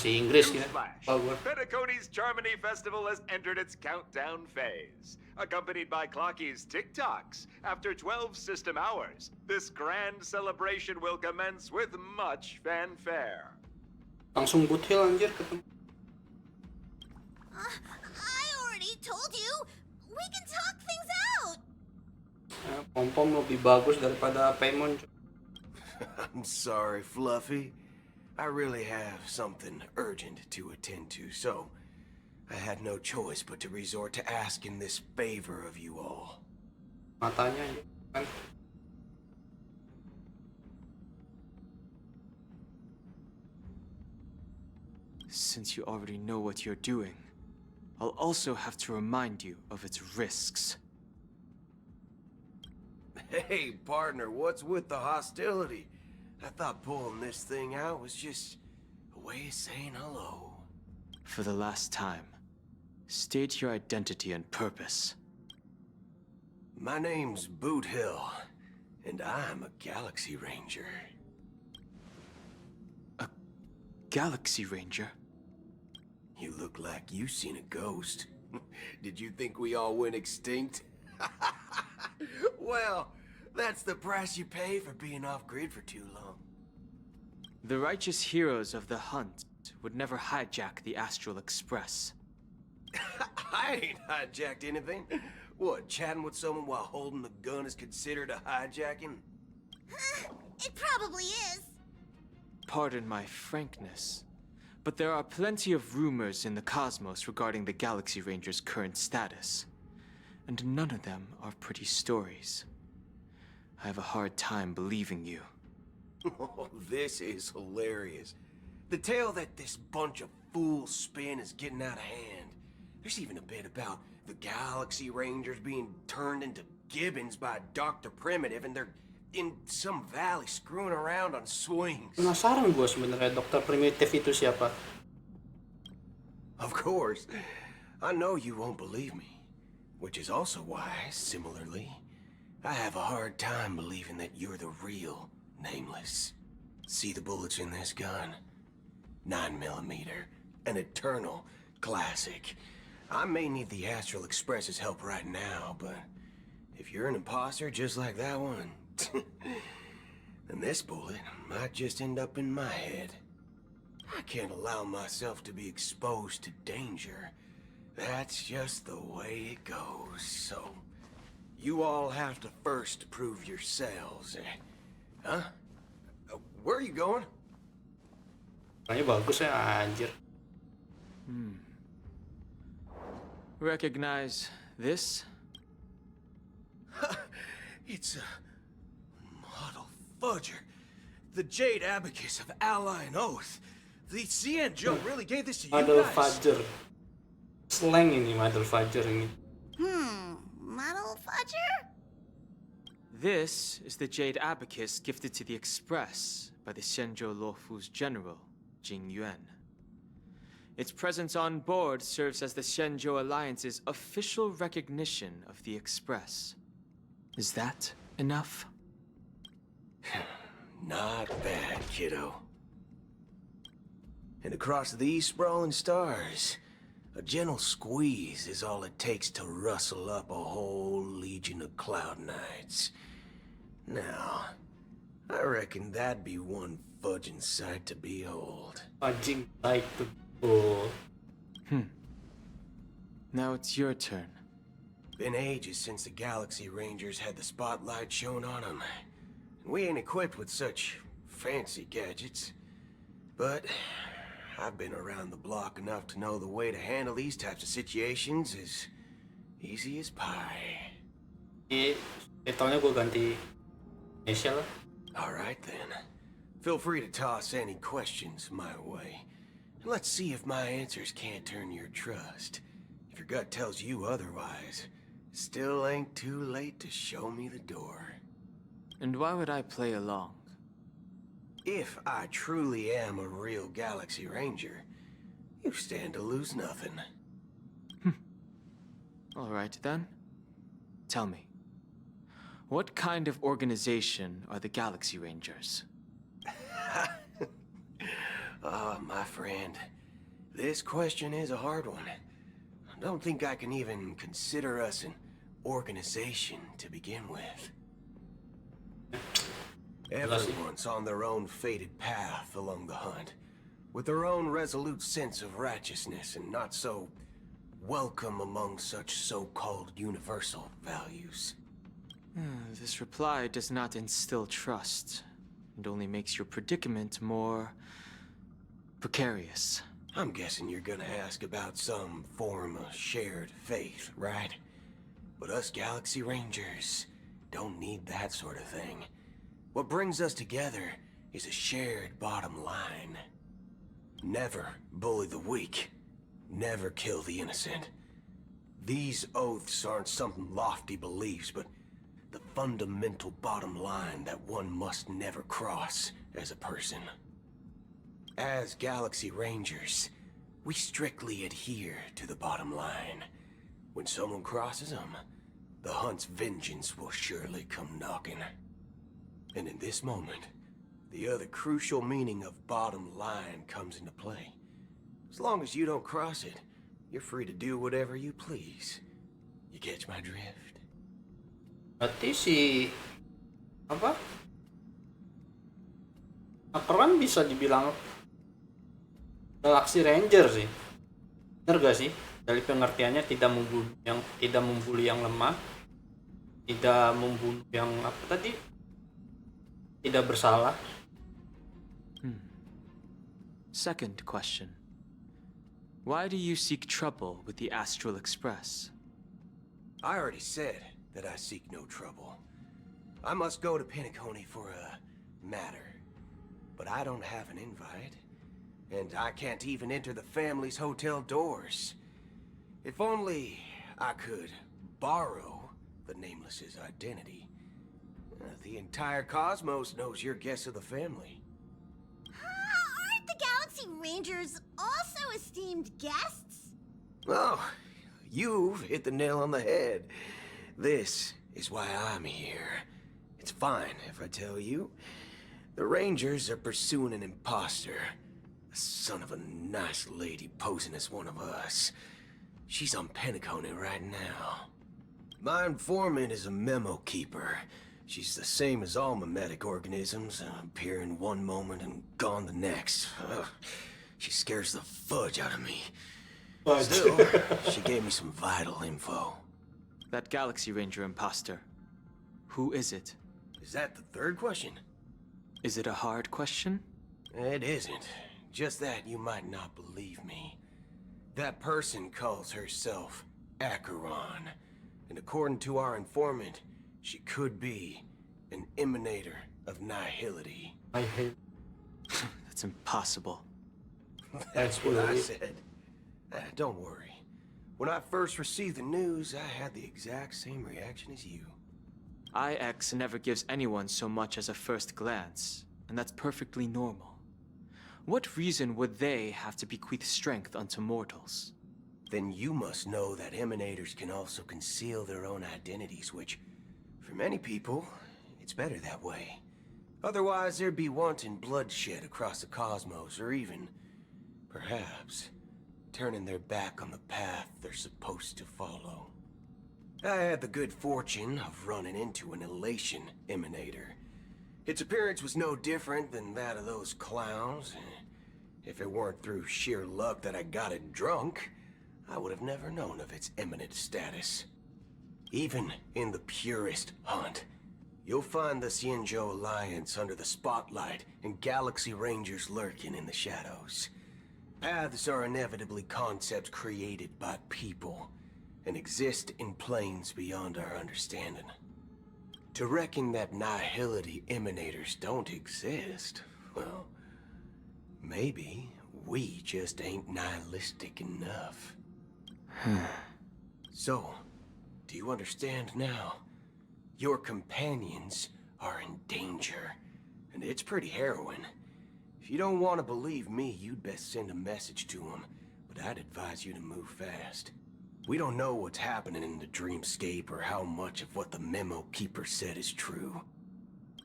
masih Inggris ya. Newsflash. Power. Penacony's Charmony Festival has entered its countdown phase. Accompanied by Clocky's TikToks, after 12 system hours, this grand celebration will commence with much fanfare. Langsung BOOTHILL anjir ketemu. I already told you, we can talk things out. Pom-pom lebih bagus daripada Paimon. I'm sorry, Fluffy. I really have something urgent to attend to, so I had no choice but to resort to asking this favor of you all. Matanya kan. Since you already know what you're doing, I'll also have to remind you of its risks. Hey, partner, what's with the hostility? I thought pulling this thing out was just a way of saying hello. For the last time, state your identity and purpose. My name's BOOTHILL, and I'm a Galaxy Ranger. A Galaxy Ranger? You look like you've seen a ghost. Did you think we all went extinct? Well, that's the price you pay for being off-grid for too long. The righteous heroes of the hunt would never hijack the Astral Express. I ain't hijacked anything. What, chatting with someone while holding the gun is considered a hijacking? It probably is. Pardon my frankness, but there are plenty of rumors in the cosmos regarding the Galaxy Ranger's current status, and none of them are pretty stories. I have a hard time believing you. Oh, this is hilarious. The tale that this bunch of fools spin is getting out of hand. There's even a bit about the Galaxy Rangers being turned into gibbons by Dr. Primitive, and they're in some valley screwing around on swings. Penasaran gue sebenarnya Dr. Primitive itu siapa? Of course. I know you won't believe me. Which is also why, similarly, I have a hard time believing that you're the real Nameless. See the bullets in this gun? 9mm, an eternal classic. I may need the Astral Express's help right now, but if you're an imposter just like that one, then this bullet might just end up in my head. I can't allow myself to be exposed to danger. That's just the way it goes, so you all have to first prove yourselves, Huh? Where are you going? Kayaknya bagus ya anjir. Recognize this? It's a model fudger. The Jade Abacus of Ally and Oath. The Cienjo really gave this to you Model guys. Fudger. Slang ini Model Fudger ini. Model fudger? This is the Jade Abacus gifted to the Express by the Xianzhou Luofu's general, Jing Yuan. Its presence on board serves as the Xianzhou Alliance's official recognition of the Express. Is that enough? Not bad, kiddo. And across these sprawling stars, a gentle squeeze is all it takes to rustle up a whole legion of Cloud Knights. Now, I reckon that'd be one fudging sight to behold. Fudging like the bull. Now it's your turn. Been ages since the Galaxy Rangers had the spotlight shown on them. We ain't equipped with such fancy gadgets. But I've been around the block enough to know the way to handle these types of situations is easy as pie. Taunya gue ganti initial lah. Alright then. Feel free to toss any questions my way. And let's see if my answers can't turn your trust. If your gut tells you otherwise, still ain't too late to show me the door. And why would I play along? If I truly am a real Galaxy Ranger, you stand to lose nothing. All right then. Tell me, what kind of organization are the Galaxy Rangers? Ah, my friend, this question is a hard one. I don't think I can even consider us an organization to begin with. Everyone's on their own fated path along the hunt, with their own resolute sense of righteousness and not so welcome among such so-called universal values. This reply does not instill trust. It only makes your predicament more precarious. I'm guessing you're gonna ask about some form of shared faith, right? But us Galaxy Rangers don't need that sort of thing. What brings us together is a shared bottom line. Never bully the weak. Never kill the innocent. These oaths aren't some lofty beliefs, but the fundamental bottom line that one must never cross as a person. As Galaxy Rangers, we strictly adhere to the bottom line. When someone crosses them, the hunt's vengeance will surely come knocking. And in this moment, the other crucial meaning of bottom line comes into play. As long as you don't cross it, you're free to do whatever you please. You catch my drift? Berarti si apa? Hacker kan bisa dibilang Galaxy Ranger sih. Bener gak sih? Dari pengertiannya tidak membuli yang lemah, tidak membunuh yang apa tadi? Tidak bersalah. Second question. Why do you seek trouble with the Astral Express? I already said that I seek no trouble. I must go to Penacony for a matter. But I don't have an invite. And I can't even enter the family's hotel doors. If only I could borrow the Nameless's identity. The entire cosmos knows you're guests of the family. Aren't the Galaxy Rangers also esteemed guests? Oh, you've hit the nail on the head. This is why I'm here. It's fine if I tell you. The Rangers are pursuing an imposter. A son of a nice lady posing as one of us. She's on Penacony right now. My informant is a memo keeper. She's the same as all mimetic organisms, appearing one moment and gone the next. Ugh. She scares the fudge out of me. Still, she gave me some vital info. That Galaxy Ranger imposter. Who is it? Is that the third question? Is it a hard question? It isn't. Just that you might not believe me. That person calls herself Acheron. And according to our informant, she could be an emanator of nihility. I hate. That's impossible. That's what I said. Don't worry. When I first received the news, I had the exact same reaction as you. IX never gives anyone so much as a first glance, and that's perfectly normal. What reason would they have to bequeath strength unto mortals? Then you must know that emanators can also conceal their own identities, which, for many people, it's better that way. Otherwise, there'd be wanton bloodshed across the cosmos, or even, perhaps, turning their back on the path they're supposed to follow. I had the good fortune of running into an elation emanator. Its appearance was no different than that of those clowns. If it weren't through sheer luck that I got it drunk, I would have never known of its eminent status. Even in the purest hunt, you'll find the Xianzhou Alliance under the spotlight and Galaxy Rangers lurking in the shadows. Paths are inevitably concepts created by people and exist in planes beyond our understanding. To reckon that nihility emanators don't exist, well, maybe we just ain't nihilistic enough. So, do you understand now? Your companions are in danger, and it's pretty harrowing. If you don't want to believe me, you'd best send a message to them, but I'd advise you to move fast. We don't know what's happening in the dreamscape or how much of what the memo keeper said is true.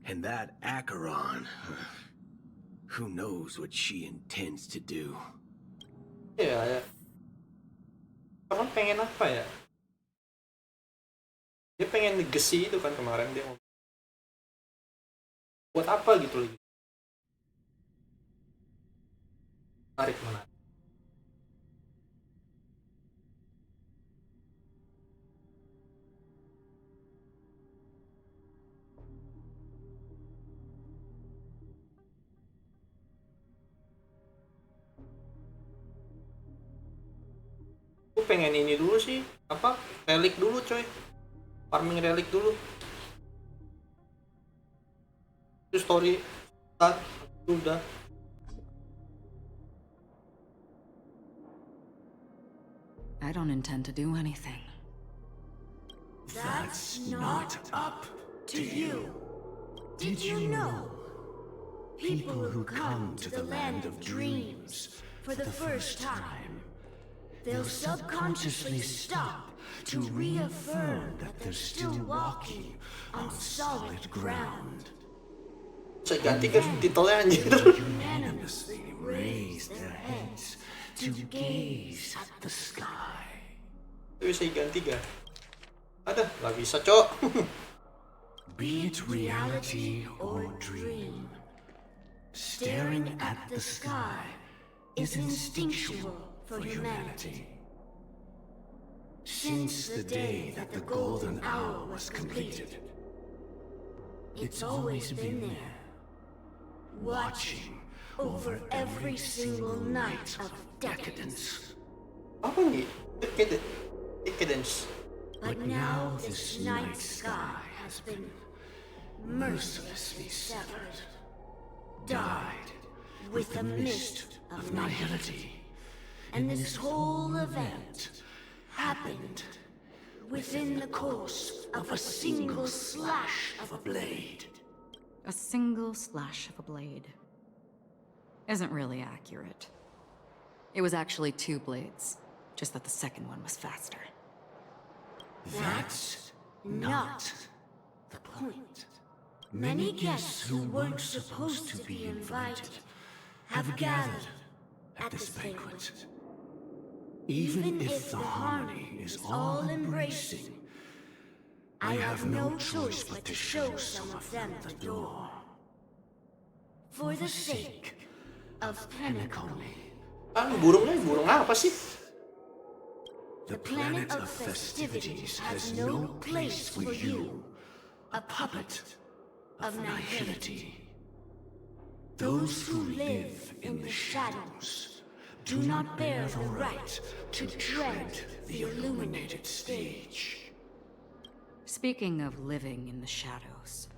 And that Acheron, Who knows what she intends to do? Iya ya. Kamu pengen apa ya? Dia pengen negesi itu kan kemarin dia ngomong. Buat apa gitu loh. Tarik mana? Aku pengen ini dulu sih, apa? Relik dulu coy. Farming relik dulu. Itu story start udah. I don't intend to do anything. That's not up to you. Did you know? People who come to the land of dreams for the first time, they'll subconsciously stop to reaffirm that they're still walking on solid ground. Saya ganti kan titelnya anjir. Unanimously raise their heads to gaze at the sky. Itu bisa diganti gak? Ada, nggak bisa cok. Be it reality or dream, staring at the sky is instinctual for humanity. Since the day that the golden hour was completed, it's always been there, watching over every single night of decadence. Apa nih? Decadence. But now this night sky has been mercilessly severed, dyed with the mist of nihility. And this whole event happened within the course of a single slash of a blade. A single slash of a blade. Isn't really accurate. It was actually 2 blades, just that the second one was faster. That's not the point. Many guests who weren't supposed to be invited have gathered at this banquet. Even if the harmony is all-embracing, I have no choice but to show some of them the door. For the sake of Penacony. Burung apa sih? The planet of festivities has no place for you, a puppet of nihility. Those who live in the shadows do not bear the right to tread the illuminated stage. Speaking of living in the shadows,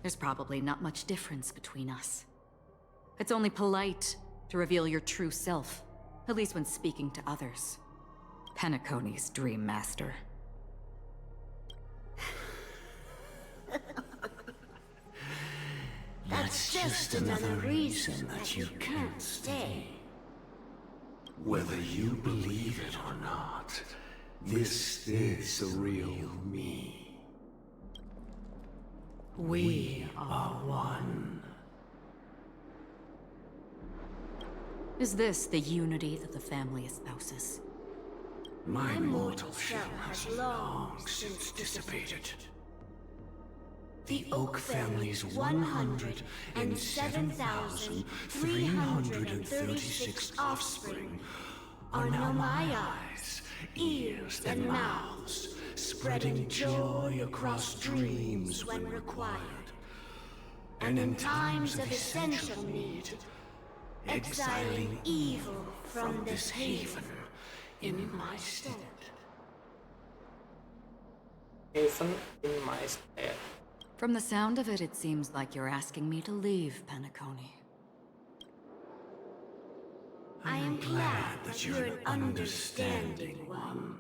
there's probably not much difference between us. It's only polite to reveal your true self, at least when speaking to others. Penacony's Dream Master. That's just another reason that you can't stay. Whether you believe it or not, this is the real me. We are one. Is this the unity that the family espouses? My mortal shell has long since dissipated. The Oak family's 107,336 offspring are now my eyes, ears, and mouths, spreading joy across dreams when required, and in times of essential need, exiling evil from this haven in my stead. Even in my stead. From the sound of it, it seems like you're asking me to leave Penacony. I am glad that you're an understanding one.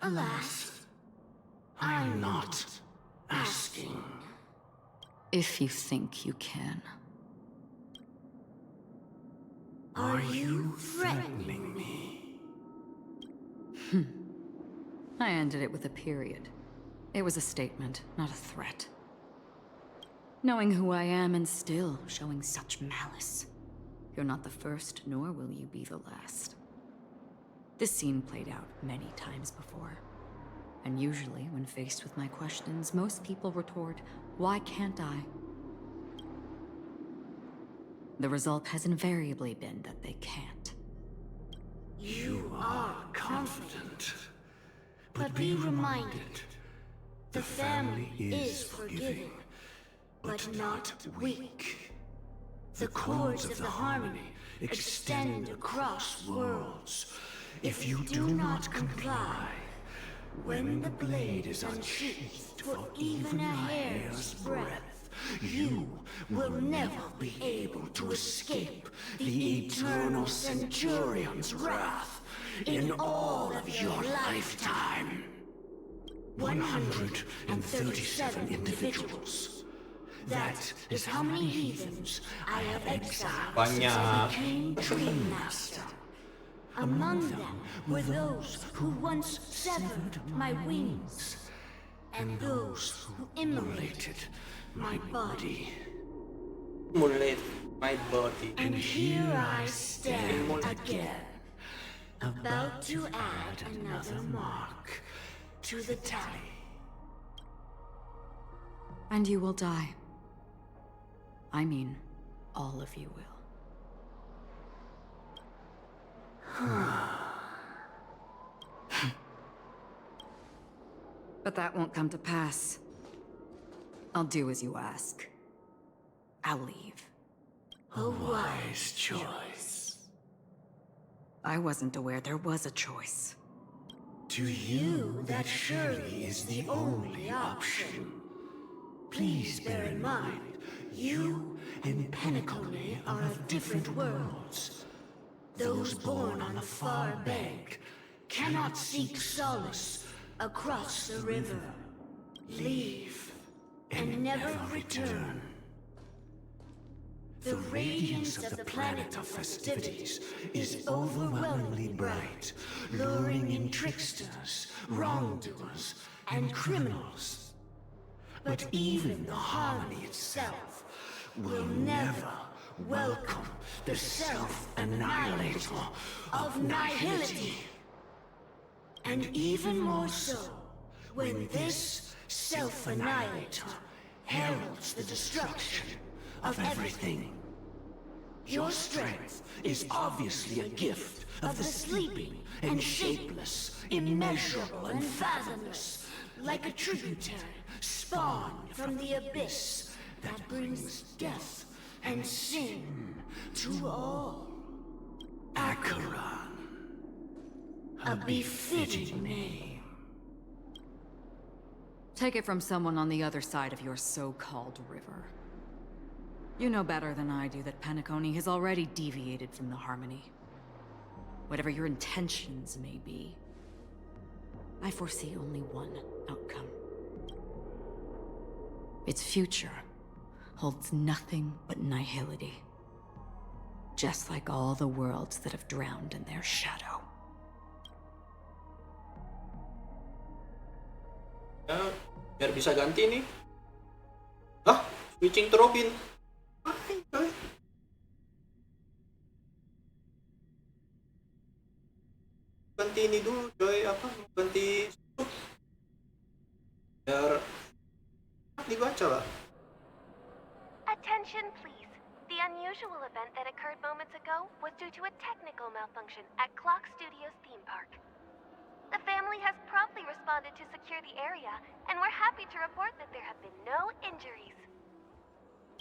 Alas, I'm not asking. If you think you can. Are you threatening me? I ended it with a period. It was a statement, not a threat. Knowing who I am and still showing such malice. You're not the first, nor will you be the last. This scene played out many times before. And usually, when faced with my questions, most people retort, "Why can't I?" The result has invariably been that they can't. You are confident. But be reminded, the family is forgiving, but not weak. The cords of the harmony extend across worlds. If you do not comply, when the blade is unsheathed for even a hair's breadth, you will never be able to escape the eternal Centurion's wrath in all of your lifetime. 137 individuals. That is how many heathens I have exiled since I became Dream Master. Among them were those who once severed my wings, and those who immolated my body. Mulet my body. And here I stand again, about to add another mark to the tally. And you will die. I mean, all of you will. But that won't come to pass. I'll do as you ask. I'll leave. A wise choice. I wasn't aware there was a choice. To you, that surely is the only option. Please bear in mind, you and Penacony are of different worlds. Those born on the far bank cannot seek solace across the river. Leave and never return. The radiance of the planet of festivities is overwhelmingly bright, luring in tricksters, wrongdoers, and criminals. But even the harmony itself will never welcome the self-annihilator of nihility. And even more so, when this self-annihilator heralds the destruction of everything. Your strength is obviously a gift of the sleeping and shapeless, immeasurable and fathomless, like a tributary spawned from the abyss that brings death and sin to all. Acheron. A befitting name. Take it from someone on the other side of your so-called river. You know better than I do that Penacony has already deviated from the harmony. Whatever your intentions may be, I foresee only one outcome. Its future holds nothing but nihility. Just like all the worlds that have drowned in their shadow. Ya, biar bisa ganti nih. Ah, switching to Robin. Ngapain, coy? Ganti ini dulu, coy. Apa? Ganti sub. Biar dibaca lah. Attention, please. The unusual event that occurred moments ago was due to a technical malfunction at Clock Studios theme park. The family has promptly responded to secure the area, and we're happy to report that there have been no injuries.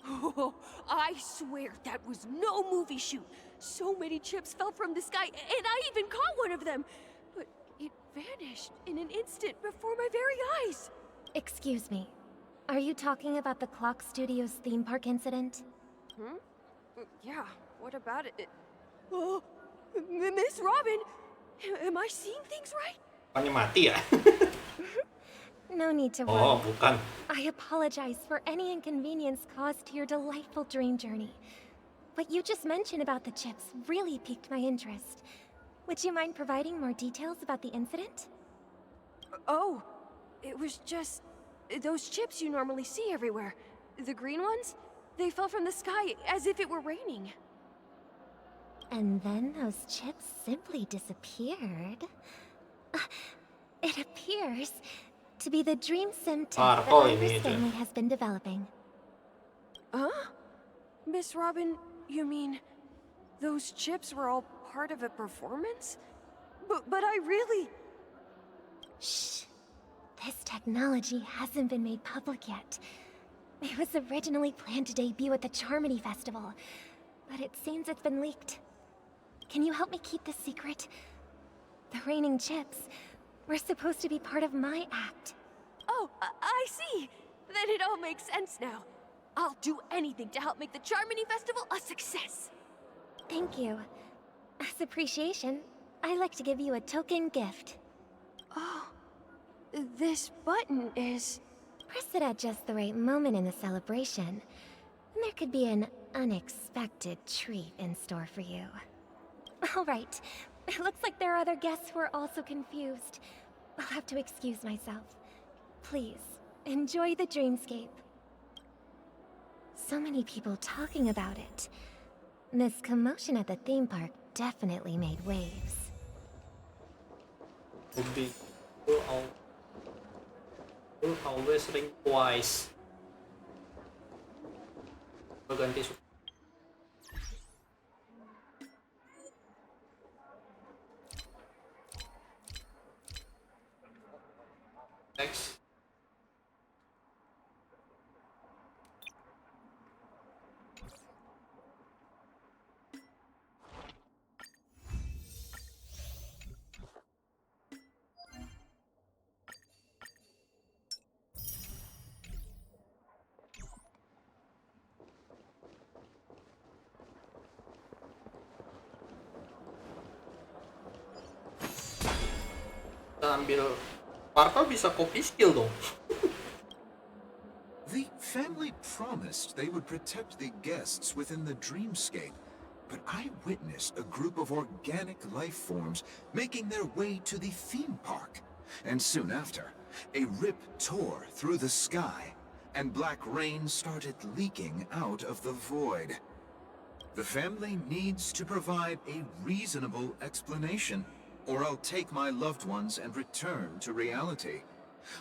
Oh, I swear that was no movie shoot. So many chips fell from the sky, and I even caught one of them. But it vanished in an instant before my very eyes. Excuse me. Are you talking about the Clock Studios theme park incident? Hmm? Yeah, what about it? Oh, Miss Robin, am I seeing things right? Bukannya mati ya? No need to worry. Oh, bukan. I apologize for any inconvenience caused to your delightful dream journey. What you just mentioned about the chips really piqued my interest. Would you mind providing more details about the incident? Oh, it was just those chips you normally see everywhere. The green ones? They fell from the sky as if it were raining. And then those chips simply disappeared. It appears to be the dream sim tech that Iris family has been developing. Huh? Miss Robin, you mean those chips were all part of a performance? But I really... Shh. This technology hasn't been made public yet. It was originally planned to debut at the Charmony Festival, but it seems it's been leaked. Can you help me keep this secret? The raining chips were supposed to be part of my act. Oh, I see. Then it all makes sense now. I'll do anything to help make the Charmony Festival a success. Thank you. As appreciation, I'd like to give you a token gift. Oh, this button is... Press it at just the right moment in the celebration, and there could be an unexpected treat in store for you. All right. It looks like there are other guests who are also confused. I'll have to excuse myself. Please, enjoy the dreamscape. So many people talking about it. This commotion at the theme park definitely made waves. Will always ring twice. Ganti next. Kita ambil Parker bisa copy skill dong. The family promised they would protect the guests within the dreamscape, but I witnessed a group of organic life forms making their way to the theme park. And soon after, a rip tore through the sky, and black rain started leaking out of the void. The family needs to provide a reasonable explanation, or I'll take my loved ones and return to reality.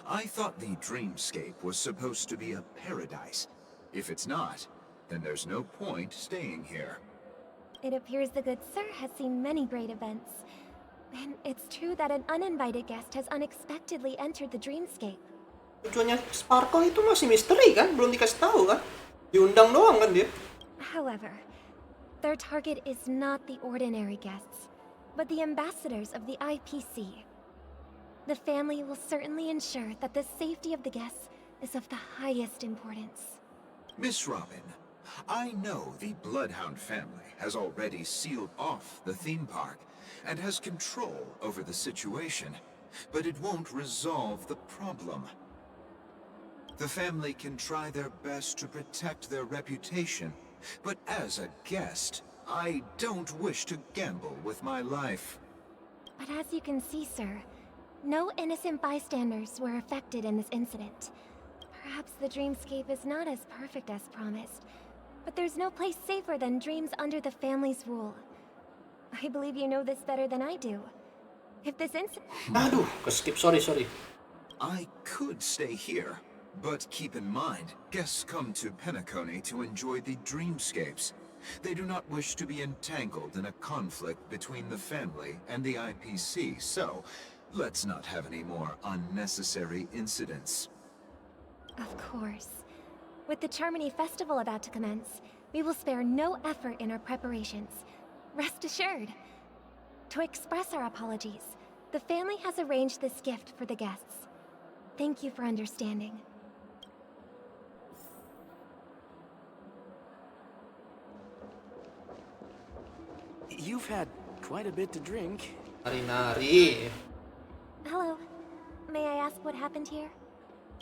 I thought the dreamscape was supposed to be a paradise. If it's not, then there's no point staying here. It appears the good sir has seen many great events. And it's true that an uninvited guest has unexpectedly entered the dreamscape. Tujuannya Sparkle itu masih misteri kan? Belum dikasih tahu kan? Diundang doang kan dia? However, their target is not the ordinary guests, but the ambassadors of the IPC. The family will certainly ensure that the safety of the guests is of the highest importance. Miss Robin, I know the Bloodhound family has already sealed off the theme park and has control over the situation, but it won't resolve the problem. The family can try their best to protect their reputation, but as a guest, I don't wish to gamble with my life. But as you can see, sir, no innocent bystanders were affected in this incident. Perhaps the dreamscape is not as perfect as promised, but there's no place safer than dreams under the family's rule. I believe you know this better than I do. If this incident... Aduh, skip, sorry. I could stay here, but keep in mind, guests come to Penacony to enjoy the dreamscapes. They do not wish to be entangled in a conflict between the family and the IPC, so let's not have any more unnecessary incidents. Of course. With the Charmony Festival about to commence, we will spare no effort in our preparations. Rest assured. To express our apologies, the family has arranged this gift for the guests. Thank you for understanding. You've had quite a bit to drink. Nari-nari. Hello. May I ask what happened here?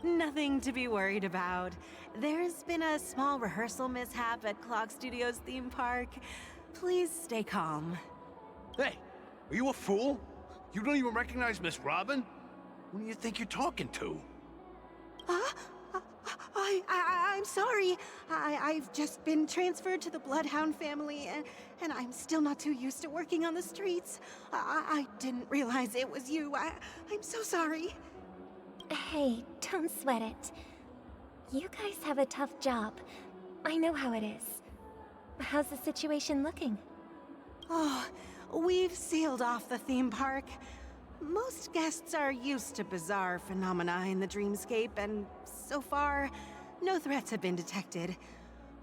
Nothing to be worried about. There's been a small rehearsal mishap at Clock Studios theme park. Please stay calm. Hey, are you a fool? You don't even recognize Miss Robin? Who do you think you're talking to? I'm sorry. I've just been transferred to the Bloodhound family, and I'm still not too used to working on the streets. I didn't realize it was you. I'm so sorry. Hey, don't sweat it. You guys have a tough job. I know how it is. How's the situation looking? Oh, we've sealed off the theme park. Most guests are used to bizarre phenomena in the dreamscape, and so far, no threats have been detected.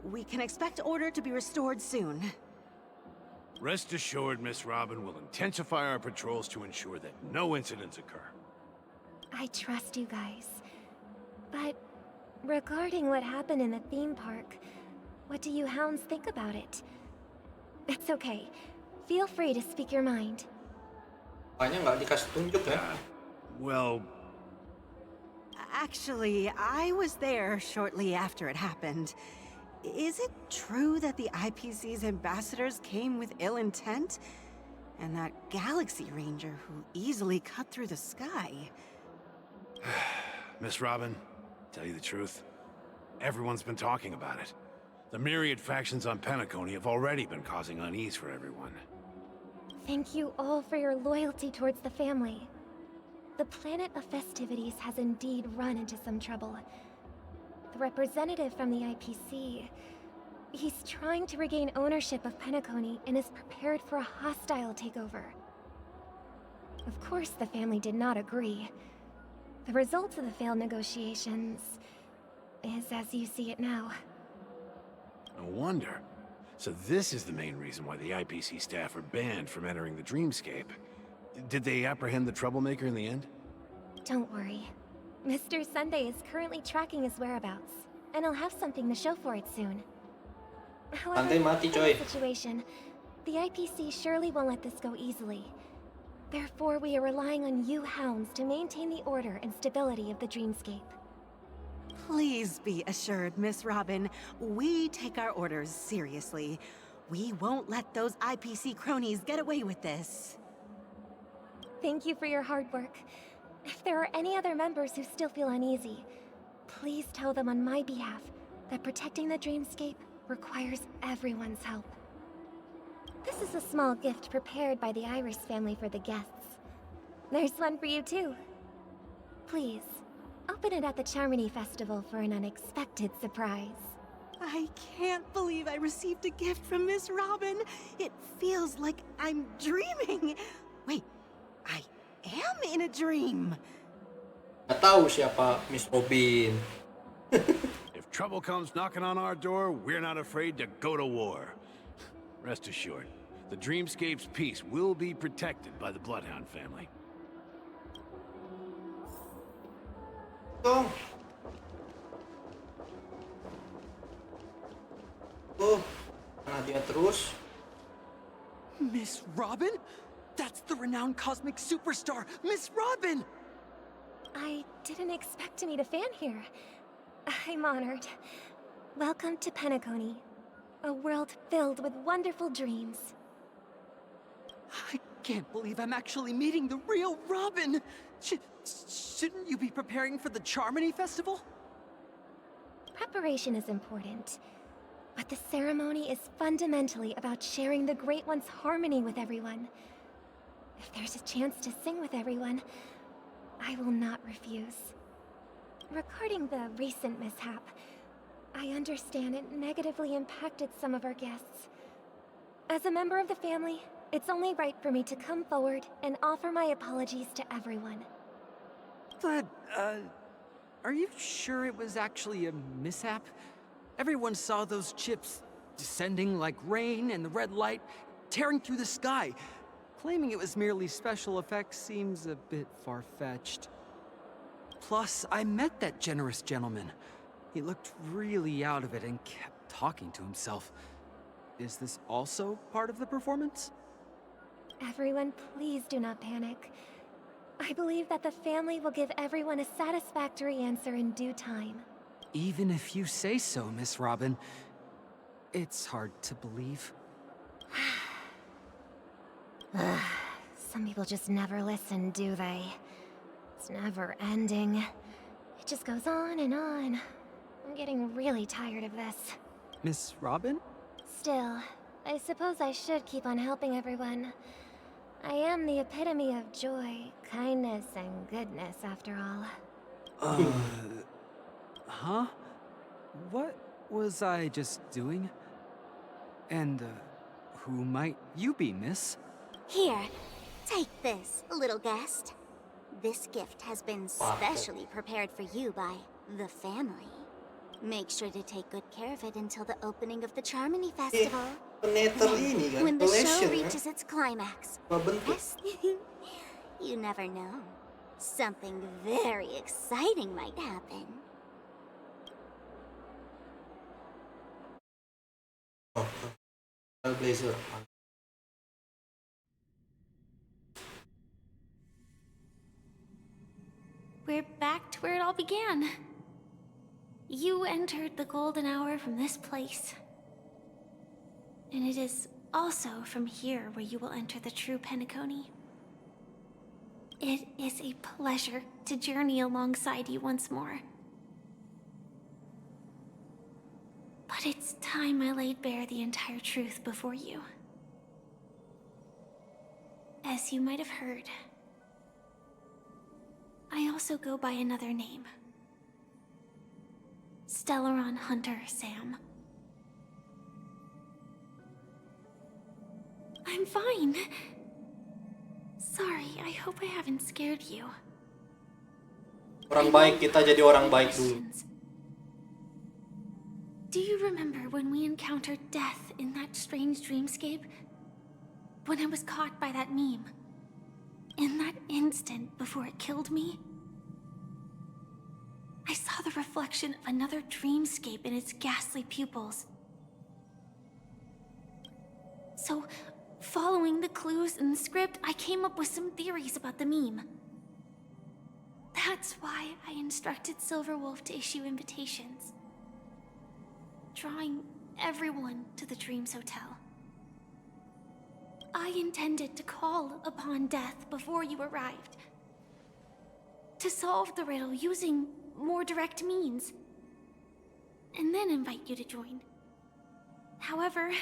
We can expect order to be restored soon. Rest assured, Miss Robin will intensify our patrols to ensure that no incidents occur. I trust you guys. But regarding what happened in the theme park, what do you hounds think about it? It's okay. Feel free to speak your mind. Makanya nggak dikasih tunjuk ya. Well, Actually, I was there shortly after it happened. Is it true that the IPC's ambassadors came with ill intent? And that Galaxy Ranger who easily cut through the sky? Miss Robin, tell you the truth, everyone's been talking about it. The myriad factions on Penacony have already been causing unease for everyone. Thank you all for your loyalty towards the family. The planet of festivities has indeed run into some trouble. The representative from the IPC, he's trying to regain ownership of Penacony and is prepared for a hostile takeover. Of course, the family did not agree. The results of the failed negotiations is as you see it now. No wonder. So this is the main reason why the IPC staff are banned from entering the dreamscape. Did they apprehend the troublemaker in the end? Don't worry. Mr. Sunday is currently tracking his whereabouts, and I'll have something to show for it soon. However, Santai mati, in coy. this situation, the IPC surely won't let this go easily. Therefore, we are relying on you hounds to maintain the order and stability of the dreamscape. Please be assured, Miss Robin, we take our orders seriously. We won't let those IPC cronies get away with this. Thank you for your hard work. If there are any other members who still feel uneasy, please tell them on my behalf that protecting the dreamscape requires everyone's help. This is a small gift prepared by the Iris family for the guests. There's one for you too. Please, open it at the Charmony Festival for an unexpected surprise. I can't believe I received a gift from Miss Robin. It feels like I'm dreaming. Wait, I am in a dream. Nggak tahu siapa Miss Robin. If trouble comes knocking on our door, we're not afraid to go to war. Rest assured, the dreamscape's peace will be protected by the Bloodhound family. Dong. Oh, mana dia terus? Miss Robin? That's the renowned cosmic superstar, Miss Robin! I didn't expect to meet a fan here. I'm honored. Welcome to Penacony, a world filled with wonderful dreams. I can't believe I'm actually meeting the real Robin! Shouldn't you be preparing for the Charmony Festival? Preparation is important, but the ceremony is fundamentally about sharing the Great One's harmony with everyone. If there's a chance to sing with everyone, I will not refuse. Regarding the recent mishap, I understand it negatively impacted some of our guests. As a member of the family, it's only right for me to come forward and offer my apologies to everyone. But, are you sure it was actually a mishap? Everyone saw those chips descending like rain and the red light tearing through the sky. Claiming it was merely special effects seems a bit far-fetched. Plus, I met that generous gentleman. He looked really out of it and kept talking to himself. Is this also part of the performance? Everyone, please do not panic. I believe that the family will give everyone a satisfactory answer in due time. Even if you say so, Miss Robin, it's hard to believe. Some people just never listen, do they? It's never ending. It just goes on and on. I'm getting really tired of this. Miss Robin? Still, I suppose I should keep on helping everyone. I am the epitome of joy, kindness, and goodness, after all. Huh? What was I just doing? And, who might you be, miss? Here, take this, little guest. This gift has been specially prepared for you by the family. Make sure to take good care of it until the opening of the Charmony Festival. Peneter When the show collection, reaches its climax, yes, you never know. Something very exciting might happen. Blazer. We're back to where it all began. You entered the golden hour from this place. And it is also from here where you will enter the true Penacony. It is a pleasure to journey alongside you once more. But it's time I laid bare the entire truth before you. As you might have heard, I also go by another name. Stellaron Hunter Sam. I'm fine. Sorry, I hope I haven't scared you. Orang baik, kita jadi orang baik dulu. Do you remember when we encountered death in that strange dreamscape? When I was caught by that meme? In that instant before it killed me? I saw the reflection of another dreamscape in its ghastly pupils. So, following the clues in the script, I came up with some theories about the meme. That's why I instructed Silverwolf to issue invitations, drawing everyone to the Dreams Hotel. I intended to call upon death before you arrived, to solve the riddle using more direct means, and then invite you to join. However,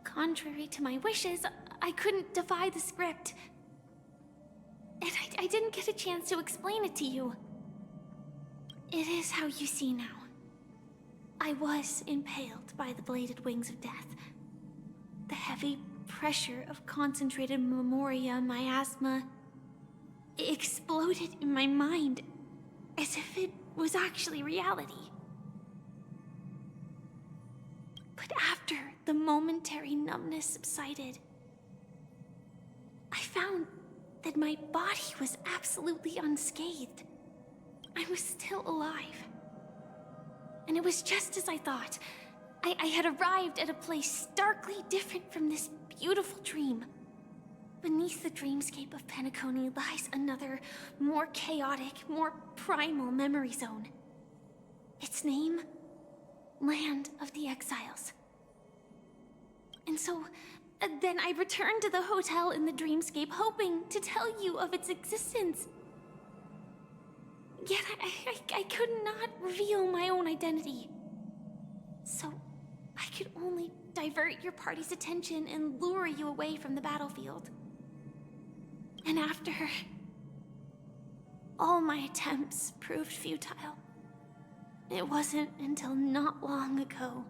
contrary to my wishes, I couldn't defy the script. And I didn't get a chance to explain it to you. It is how you see now. I was impaled by the bladed wings of death. The heavy pressure of concentrated memoria miasma exploded in my mind as if it was actually reality. But after the momentary numbness subsided, I found that my body was absolutely unscathed. I was still alive. And it was just as I thought. I had arrived at a place starkly different from this beautiful dream. Beneath the dreamscape of Penacony lies another, more chaotic, more primal memory zone. Its name? Land of the Exiles. And so, then I returned to the hotel in the dreamscape, hoping to tell you of its existence. Yet I could not reveal my own identity. So, I could only divert your party's attention and lure you away from the battlefield. And after all my attempts proved futile, it wasn't until not long ago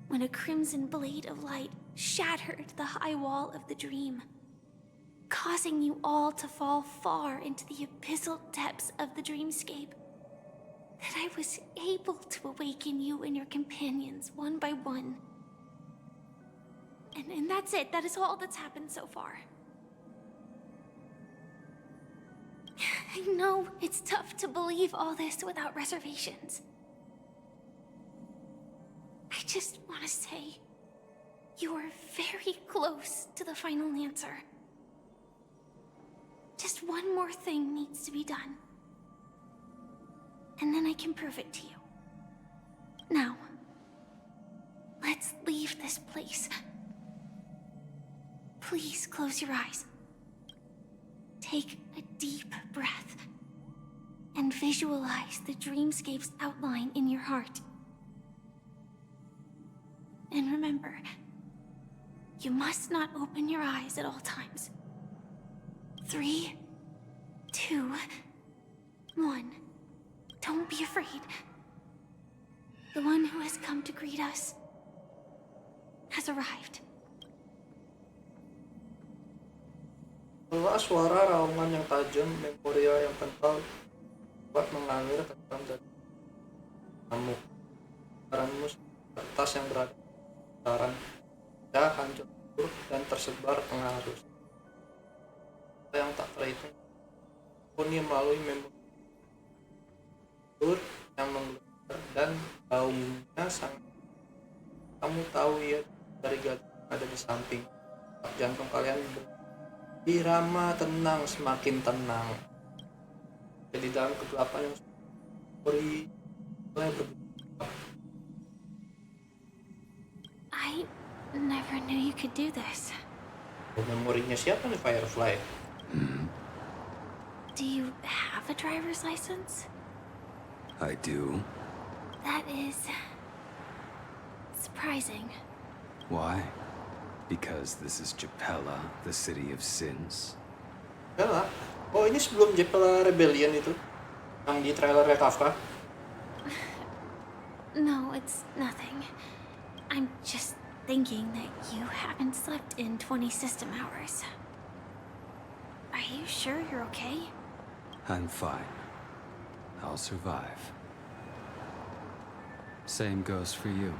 when a crimson blade of light shattered the high wall of the dream, causing you all to fall far into the abyssal depths of the dreamscape, that I was able to awaken you and your companions one by one. And that's it. That is all that's happened so far. I know it's tough to believe all this without reservations. I just want to say, you are very close to the final answer. Just one more thing needs to be done. And then I can prove it to you. Now, let's leave this place. Please close your eyes. Take a deep breath. and visualize the dreamscape's outline in your heart. And remember, you must not open your eyes at all times. 3, 2, 1. Don't be afraid. The one who has come to greet us has arrived. Keluar suara raungan yang tajam, memorial yang kental, buat mengalir ke dalam dada kamu. Barangmu kertas yang berada di sekitaran Anda hancur dan tersebar tengah arus. Yang tak terhitung puni melalui memori yang menggelegar dan baunya sangat. Kamu tahu ya dari gadis yang ada di samping. Jantung kalian irama tenang, semakin tenang. Jadi dalam kegelapan yang mulai bergerak. I never knew you could do this. Memorinya siapa nih Firefly? Do you have a driver's license? I do. That is surprising. Why? Because this is Japella, the city of sins. Japella? Oh, ini sebelum Japella Rebellion itu, yang di trailernya Kafka. No, it's nothing. I'm just thinking that you haven't slept in 20 system hours. Are you sure you're okay? I'm fine. I'll survive. Same goes for you.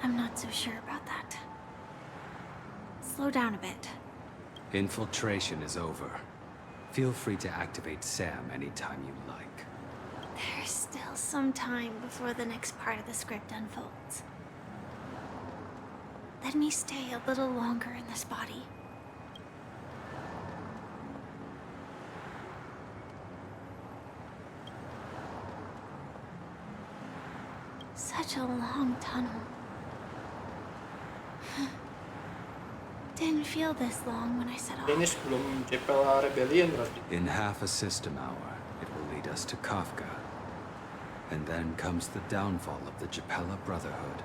I'm not so sure about that. Slow down a bit. Infiltration is over. Feel free to activate Sam anytime you like. There's still some time before the next part of the script unfolds. Let me stay a little longer in this body. Such a long tunnel. Didn't feel this long when I set off. Ini sebelum Japella Rebellion berarti. In half a system hour, it will lead us to Kafka. And then comes the downfall of the Japella Brotherhood.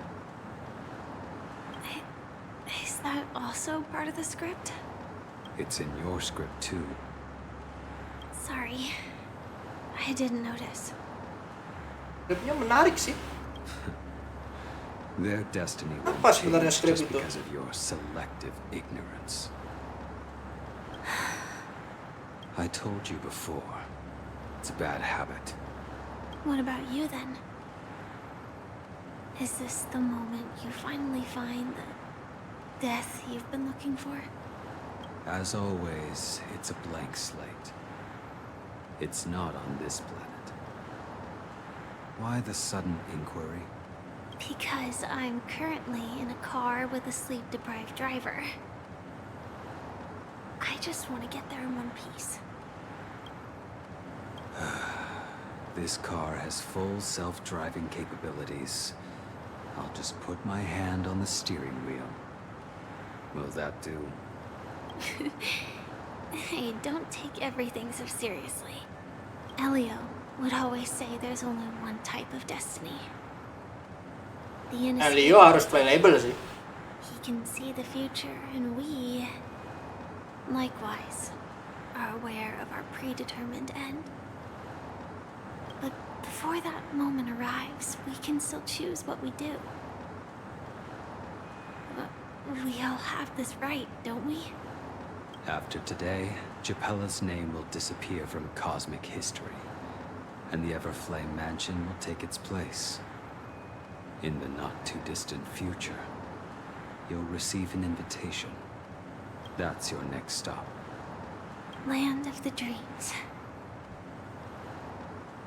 Is that also part of the script? It's in your script too. Sorry. I didn't notice. Skripnya menarik sih. Their destiny will Apa change sebenarnya skrip just itu? because of your selective ignorance. I told you before, it's a bad habit. What about you then? Is this the moment you finally find the death you've been looking for? As always, it's a blank slate. It's not on this planet. Why the sudden inquiry? Because I'm currently in a car with a sleep-deprived driver. I just want to get there in one piece. This car has full self-driving capabilities. I'll just put my hand on the steering wheel. Will that do? Hey, don't take everything so seriously. Elio would always say there's only one type of destiny. The innocent. Elio harus playable sih. He can see the future, and we, likewise, are aware of our predetermined end. But before that moment arrives, we can still choose what we do. We all have this right, don't we? After today, Japella's name will disappear from cosmic history, and the Everflame Mansion will take its place. In the not-too-distant future, you'll receive an invitation. That's your next stop. Land of the dreams.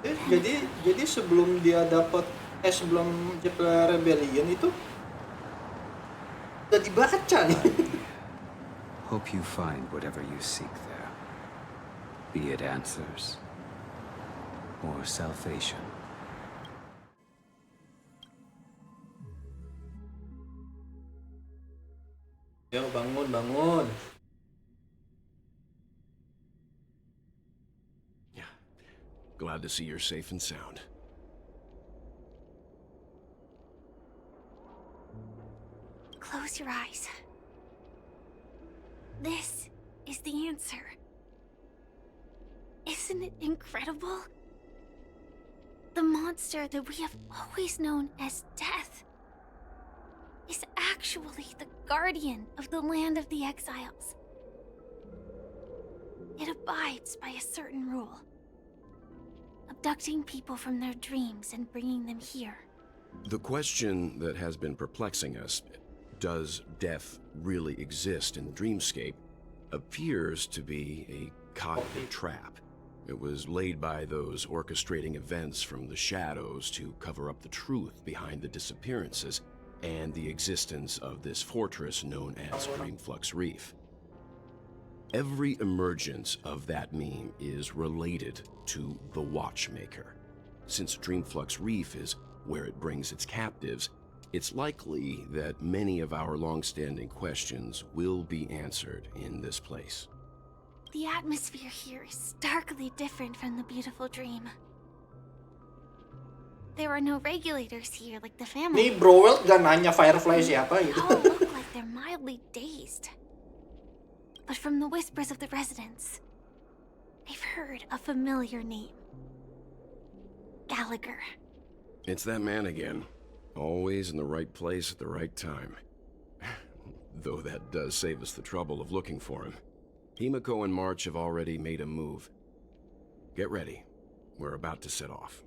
Jadi sebelum dia dapat sebelum Japella Rebellion itu udah dibaca nih. Hope you find whatever you seek there. Be it answers or salvation. Yo, bangun. Glad to see you're safe and sound. Close your eyes. This is the answer. Isn't it incredible? The monster that we have always known as Death is actually the guardian of the land of the exiles. It abides by a certain rule, abducting people from their dreams and bringing them here. The question that has been perplexing us, does death really exist in the dreamscape, appears to be a cognitive trap. It was laid by those orchestrating events from the shadows to cover up the truth behind the disappearances and the existence of this fortress known as Dreamflux Reef. Every emergence of that meme is related to the Watchmaker. Since Dreamflux Reef is where it brings its captives, it's likely that many of our long-standing questions will be answered in this place. The atmosphere here is starkly different from the beautiful dream. There are no regulators here like the family. Nih Bro World gak nanya Firefly siapa They gitu. all look like they're mildly dazed. But from the whispers of the residents, I've heard a familiar name. Gallagher. It's that man again. Always in the right place at the right time. Though that does save us the trouble of looking for him. Himiko and March have already made a move. Get ready. We're about to set off.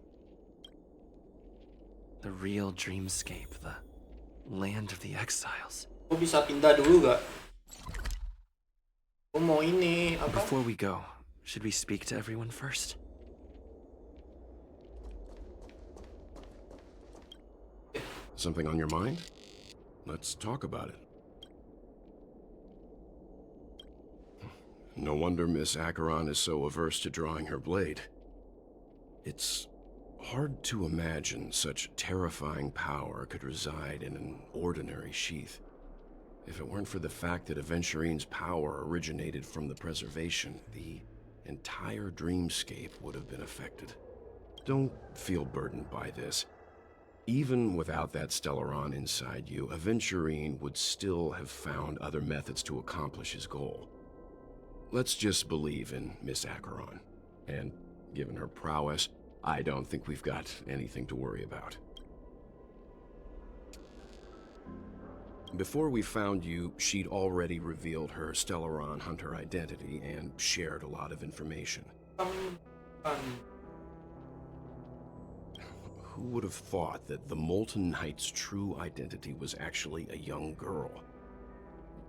The real dreamscape, the land of the exiles. Gua bisa pindah dulu gak? Gua mau ini apa? Before we go, should we speak to everyone first? Something on your mind? Let's talk about it. No wonder Miss Acheron is so averse to drawing her blade. It's hard to imagine such terrifying power could reside in an ordinary sheath. If it weren't for the fact that Aventurine's power originated from the preservation, the entire dreamscape would have been affected. Don't feel burdened by this. Even without that Stellaron inside you, Aventurine would still have found other methods to accomplish his goal. Let's just believe in Miss Acheron. And given her prowess, I don't think we've got anything to worry about. Before we found you, she'd already revealed her Stellaron hunter identity and shared a lot of information. Who would have thought that the Molten Knight's true identity was actually a young girl?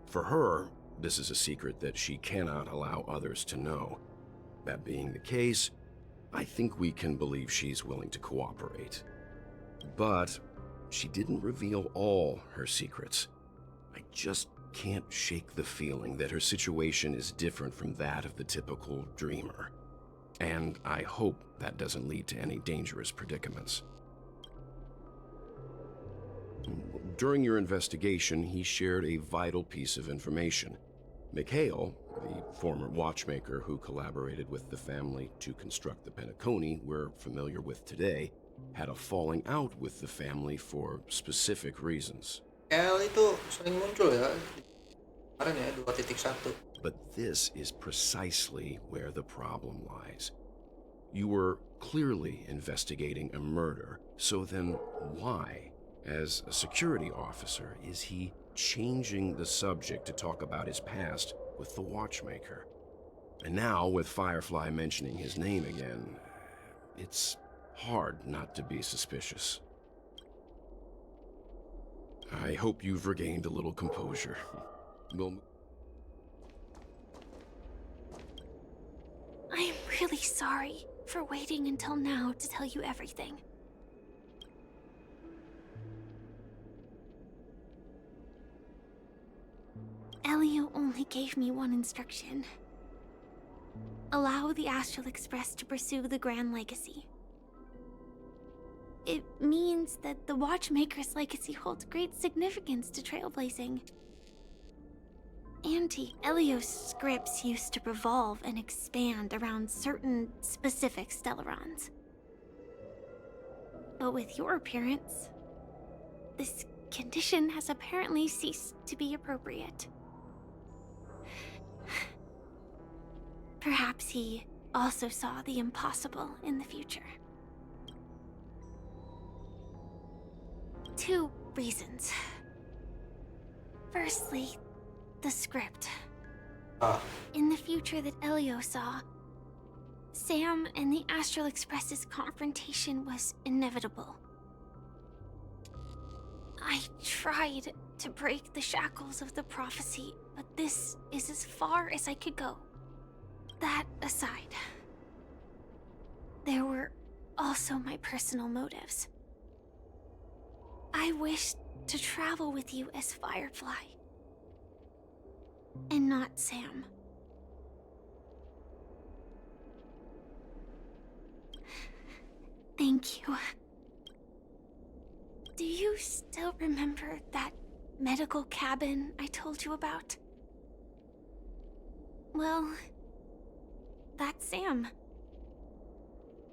For her, this is a secret that she cannot allow others to know. That being the case, I think we can believe she's willing to cooperate. But she didn't reveal all her secrets. I just can't shake the feeling that her situation is different from that of the typical dreamer. And I hope that doesn't lead to any dangerous predicaments. During your investigation, he shared a vital piece of information. Mikhail, the former watchmaker who collaborated with the family to construct the Penacony we're familiar with today, had a falling out with the family for specific reasons. Itu sering muncul ya. Kemarin ya 2.1. But this is precisely where the problem lies. You were clearly investigating a murder, so then why, as a security officer, is he changing the subject to talk about his past with the watchmaker? And now, with Firefly mentioning his name again, it's hard not to be suspicious. I hope you've regained a little composure. I am really sorry for waiting until now to tell you everything. Elio only gave me one instruction. Allow the Astral Express to pursue the Grand Legacy. It means that the Watchmaker's legacy holds great significance to trailblazing. Anti-Elios scripts used to revolve and expand around certain specific Stellarons. But with your appearance, this condition has apparently ceased to be appropriate. Perhaps he also saw the impossible in the future. 2 reasons. Firstly, the script. In the future that Elio saw, Sam and the Astral Express's confrontation was inevitable. I tried to break the shackles of the prophecy, but this is as far as I could go. That aside, there were also my personal motives. I wished to travel with you as Firefly, and not Sam. Thank you. Do you still remember that medical cabin I told you about? Well, that's Sam.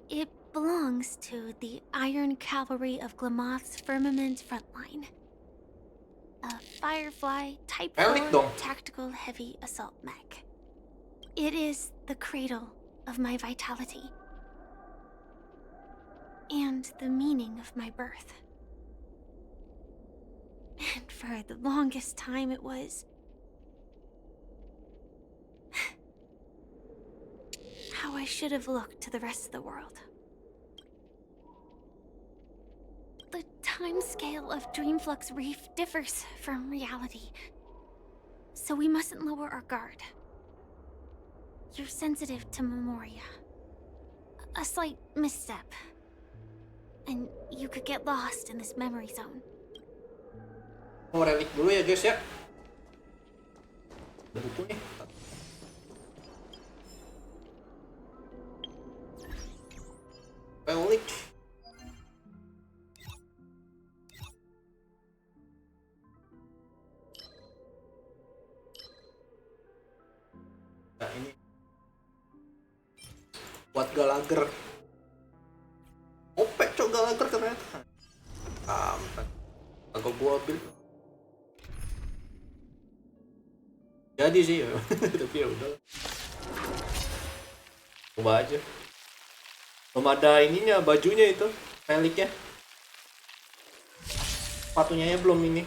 It belongs to the Iron Cavalry of Glamoth's Firmament Frontline. A Firefly Type 4 tactical heavy assault mech. It is the cradle of my vitality. And the meaning of my birth. And for the longest time it was how I should have looked to the rest of the world. The timescale of Dreamflux Reef differs from reality, so we mustn't lower our guard. You're sensitive to Memoria. A slight misstep, and you could get lost in this memory zone. Mau relik dulu ya guys ya. Ada buku nih. Relik. Nah ini buat Gallagher. Opek cok Gallagher ternyata. Agak gua ambil. Jadi sih ya, tapi ya udah. Coba aja. Belum ada ininya, bajunya itu, reliknya. Sepatunya ya belum ini.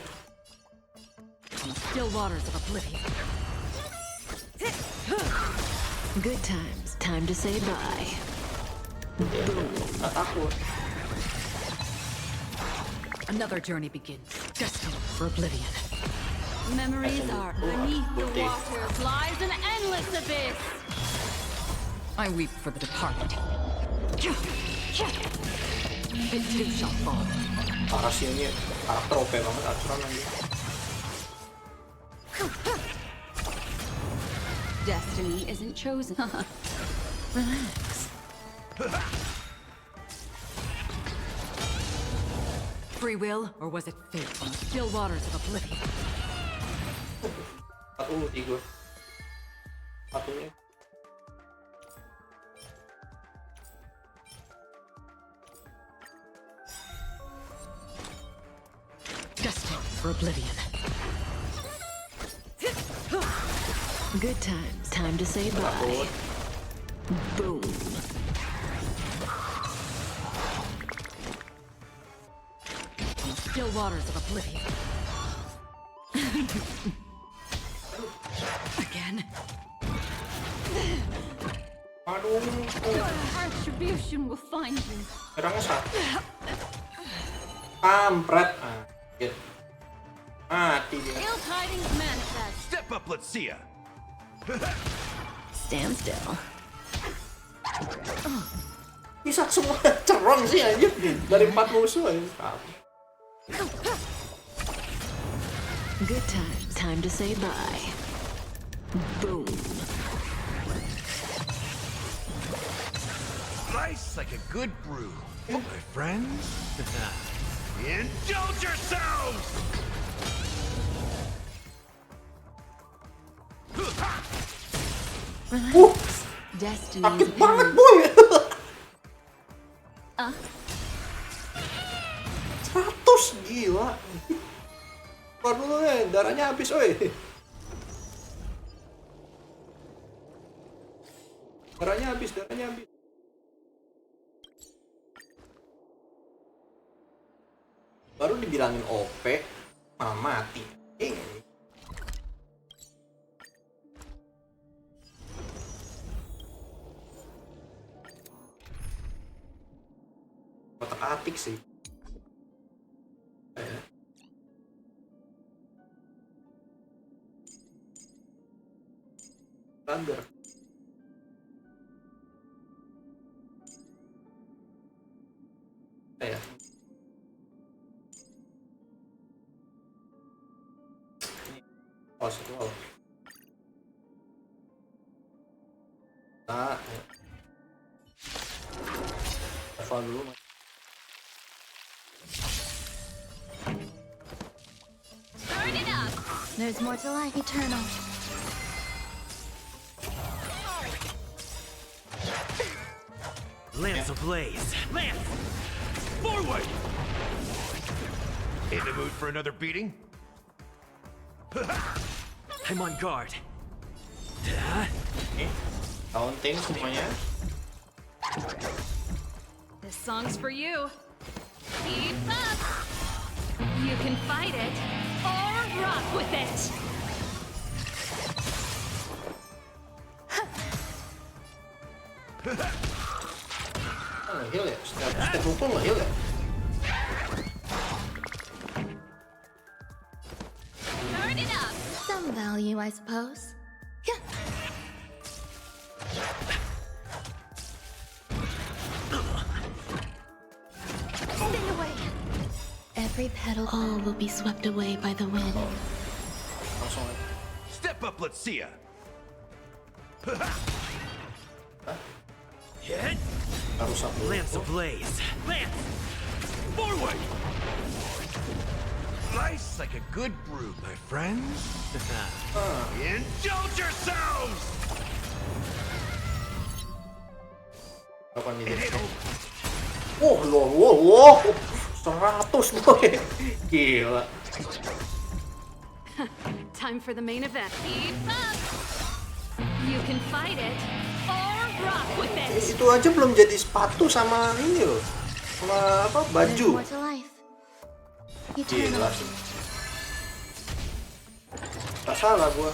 Still waters of oblivion. Good times, time to say bye. Nggak takut. Another journey begins, destined for oblivion. Memories are beneath the waters lies an endless abyss. I weep for the departed. It too shall fall. Parah sih ini, karakter OP banget aturan aja. Destiny isn't chosen. Relax. Free will, or was it fate on the still waters of oblivion? Tiga. Satunya. Destined for oblivion. Good times, time to say bye. Boom. Still waters of oblivion. Again. Your retribution will find you. Serangnya satu. Kampret. Mati dia. Ill tidings manifest. Step up, let's see ya. Stand still. Bisa semua cerong sih aja dari 4 musuh aja. Good times, time to say bye. Boom. Nice like a good brew. My friends, indulge yourselves! Relax. Destiny is Sakit banget apparent. boy. 100 gila. Keluar dulu darahnya habis oi. Darahnya habis. Baru dibilangin OP, malah mati. Otak-atik sih. Lager. Ya. Oh, wow. Nah, level dulu. There's more to life, eternal. Lance ablaze. Lance! Forward! In the mood for another beating? I'm on guard. Counting semuanya. This song's for you. Keep up! You can fight it, or rock with it! Heal ya? Setiap pukul nge-heal ya? Turn it up! Some value, I suppose. Stay away! Every petal, all will be swept away by the wind. Langsung aja. Step up, let's see ya. Hit! Harus satu. Lance ablaze. Lance! Forward! Nice like a good brew, my friends. Indulge yourselves! Kapan ini? Wow. 100 boy. Gila. Time for the main event. Keep up! You can fight it, or rock with it! Itu aja belum jadi sepatu sama ini loh. Sama apa? Baju. More to life. Gila sih. Tak salah gua.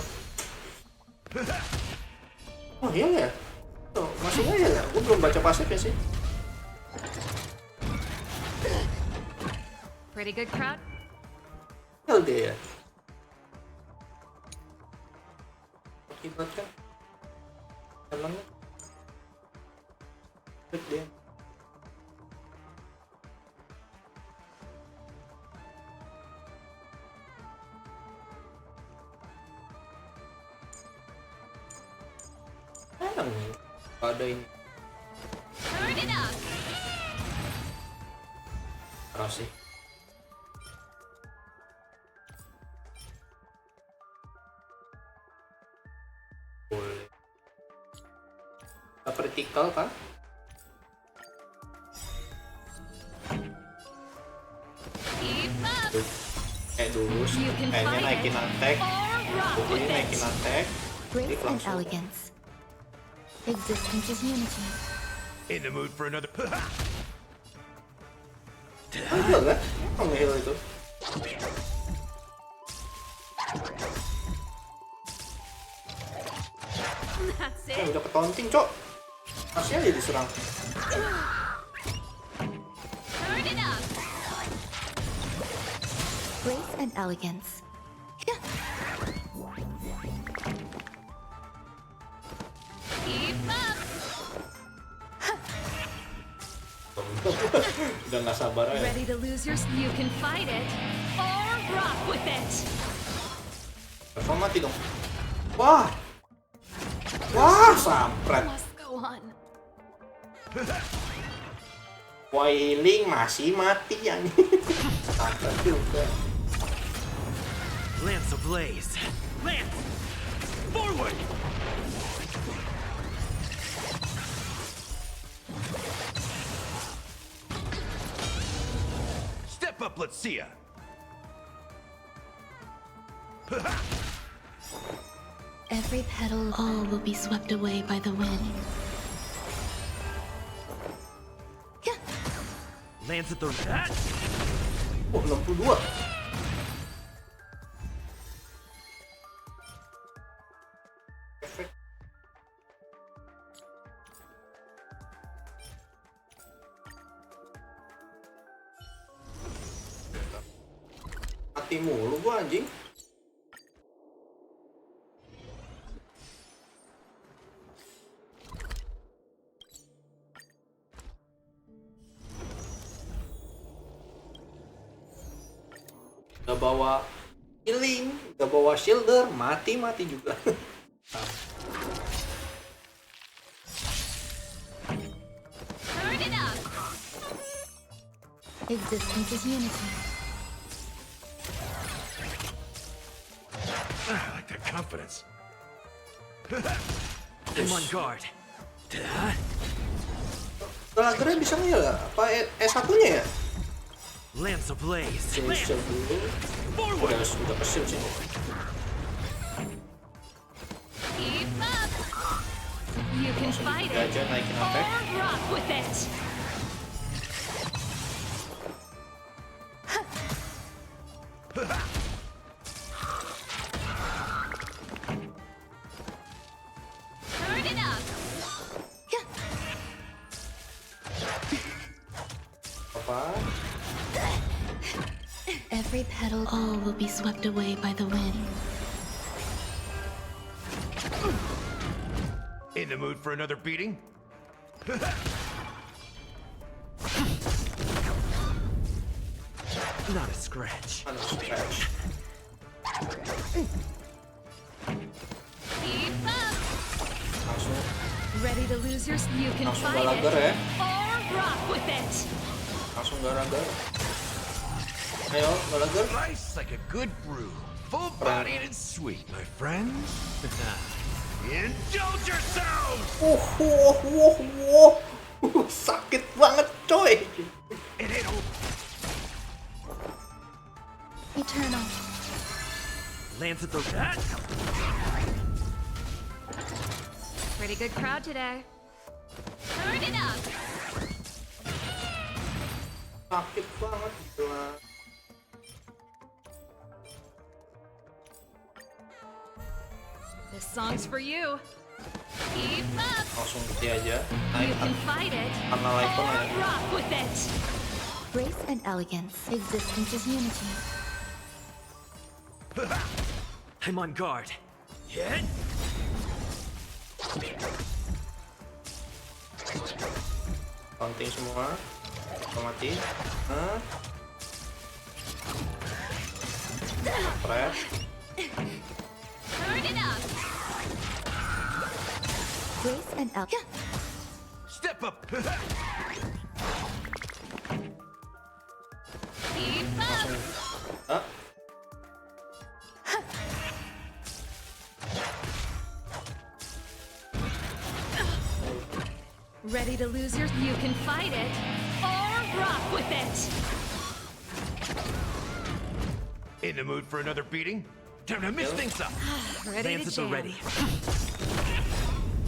Oh iya ya? Tuh, masih nggak ya? Gua belum baca pasifnya sih. Pretty good crowd? LD ya? Akibatkan emangnya klik dia. Emang ada ini Turn it up! keras sih. Boleh. Vertikal kan? Keep up! Dulu kayaknya naikin attack. Ini naikin attack. Grace and elegance. Existence is unity. In the mood for another. Heal kan? Oh heal itu. That's it! Udah ketonting cok. Masih aja diserang. Turn it up! Grace and elegance. Keep up! Udah nggak sabar ya. Ready to lose your... You can fight it, or rock with it! Level mati dong. Wah. Wah, sampret. Must go on. Wailing masih mati yang sampret juga. Lance ablaze. Lance! Forward! Step up, let's see ya. Every petal, all will be swept away by the wind. Lands at the... Oh, 62. Efek. Mati mulu gua anjing. Gak bawa healing, gak bawa shielder, mati juga. Turn it up! Existence is unity. I like that confidence. I'm on guard. Galagernya bisa nggak ya? Apa S1-nya ya? Lance ablaze. Shield dulu. Udah ke shield sih. Keep up! You can fight it, Aja naikin attack. or rock with it! Turn it up! Apa? Every petal, all will be swept away by the wind. In the mood for another beating? Not a scratch. Mana scratch? Keep up! Langsung Ready to lose your... You can Langsung fight it, galager ya. or rock with it! Langsung galager. Ayo, galager. Nice like a good brew. Full-bodied and sweet, my friends. Indulge yourselves! Sakit banget, coy. It ain't over. Eternal. Lance at the... Pretty good crowd today. Turn it up! Sakit banget gila. This song's for you. Keep up! Langsung gede aja. You Naik can fight it, karena Lycon or ya. rock with it! Grace and elegance. Existence is unity. I'm on guard. Hit! Counting semua. Mati. Press. Turn it up! Grace and elegance. Step up! Keep up! Ah. Ready to lose your... You can fight it, or rock with it! In the mood for another beating? Time to mix things up. Ready Lance to at the jam. ready.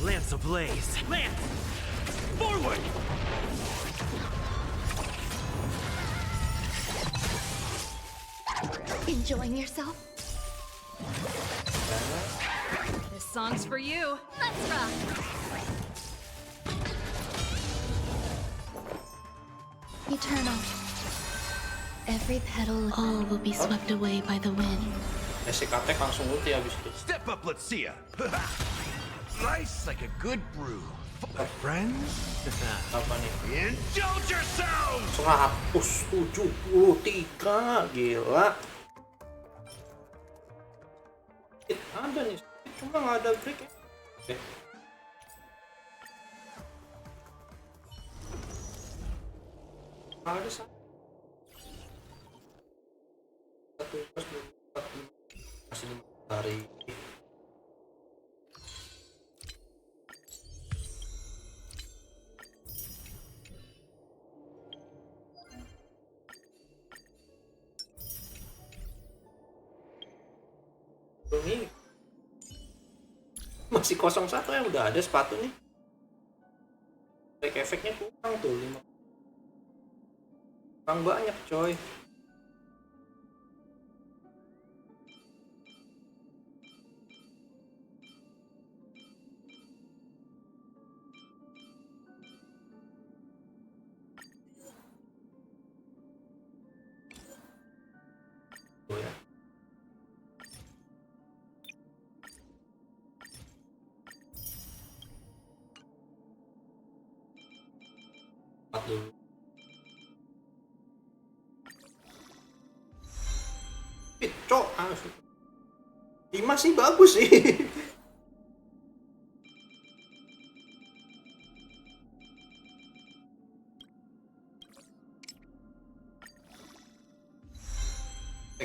Lance ablaze. Lance! Forward! Enjoying yourself? This song's for you. Let's rock! Eternal. Every petal, all will be swept away by the wind. Basic attack langsung ulti habis itu. Step up, let's see ya. Nice like a good brew. My friends? Apa nih? Indulge yourselves! 173, gila. Ada nih, cuma nggak ada break ya. Oke. Ada satu pas belum masih 5 hari. Masih 01 ya, udah ada sepatu nih. Efeknya kurang tuh 5. Kurang banyak coy. Oh ya. Dulu. Cok, 5 sih bagus sih.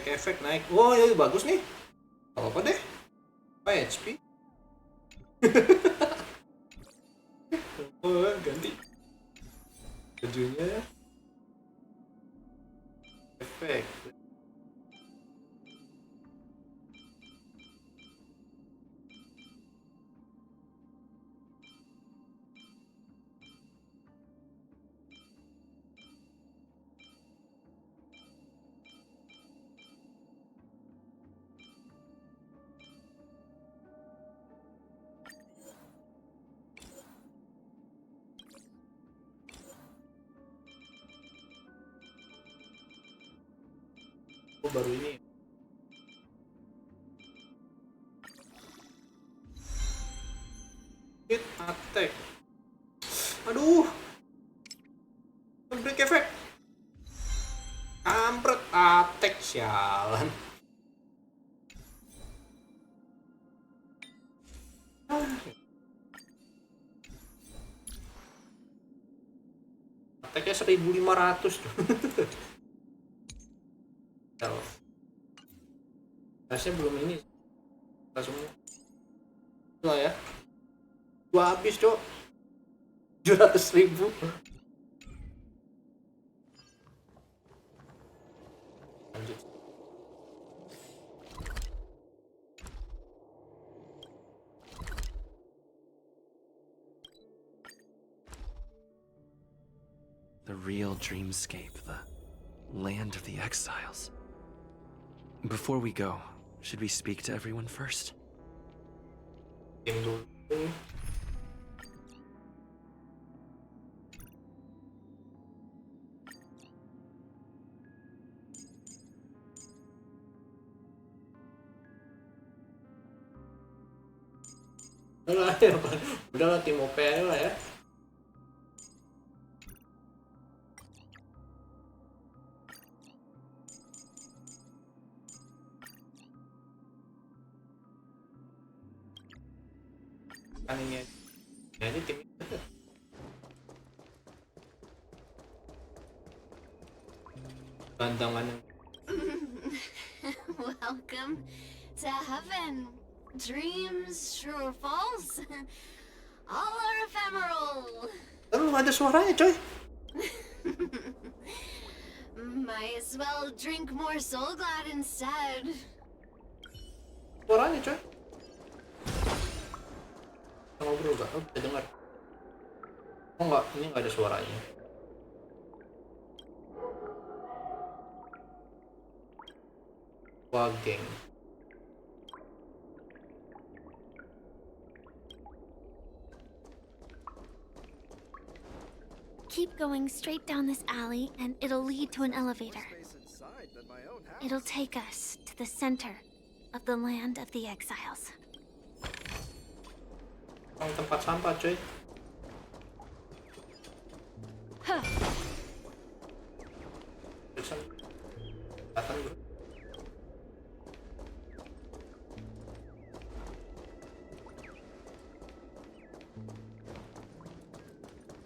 Efek naik. Wow, ya bagus nih. Apa deh? Apa HP? Oh, ganti bajunya. Efek. Baru ini hit attack. Aduh, break effect. Kampret attack, sialan. Attacknya 1500 tuh. Rasanya belum ini semua lah ya. Gua habis cok 700.000. Lanjut. The real dreamscape, the land of the exiles. Before we go, should we speak to everyone first? Udah lah, tim OP lah ya. Kan ini aja tim bantangan. Welcome to heaven. Dreams, true or false, all are ephemeral. Lu ada suaranya coy. Might as well drink more Soul Glad instead. Suaranya coy. Ngobrol gak? Oh, bisa dengar. Oh enggak, ini enggak ada suaranya. Wah, geng. Keep going straight down this alley, and it'll lead to an elevator. It'll take us to the center of the land of the exiles. Tempat sampah, coy. Datang bro.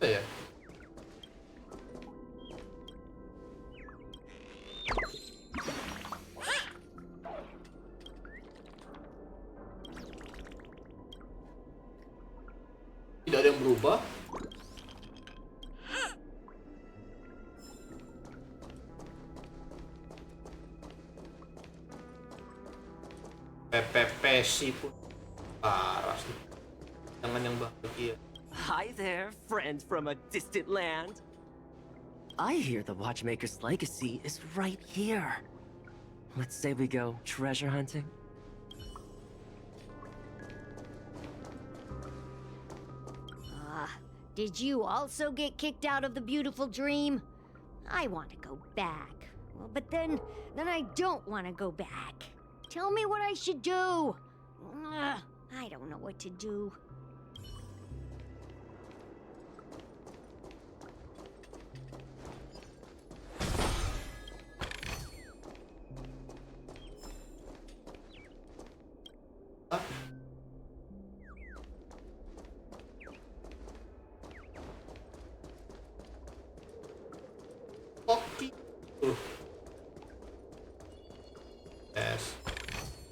Ya. Tidak ada yang berubah. PPPC pun parah sih. Jangan yang bahagia. Hi there, friend from a distant land. I hear the Watchmaker's legacy is right here. Let's say we go treasure hunting. Did you also get kicked out of the beautiful dream? I want to go back. Well, but then I don't want to go back. Tell me what I should do. I don't know what to do. Oke. Yes.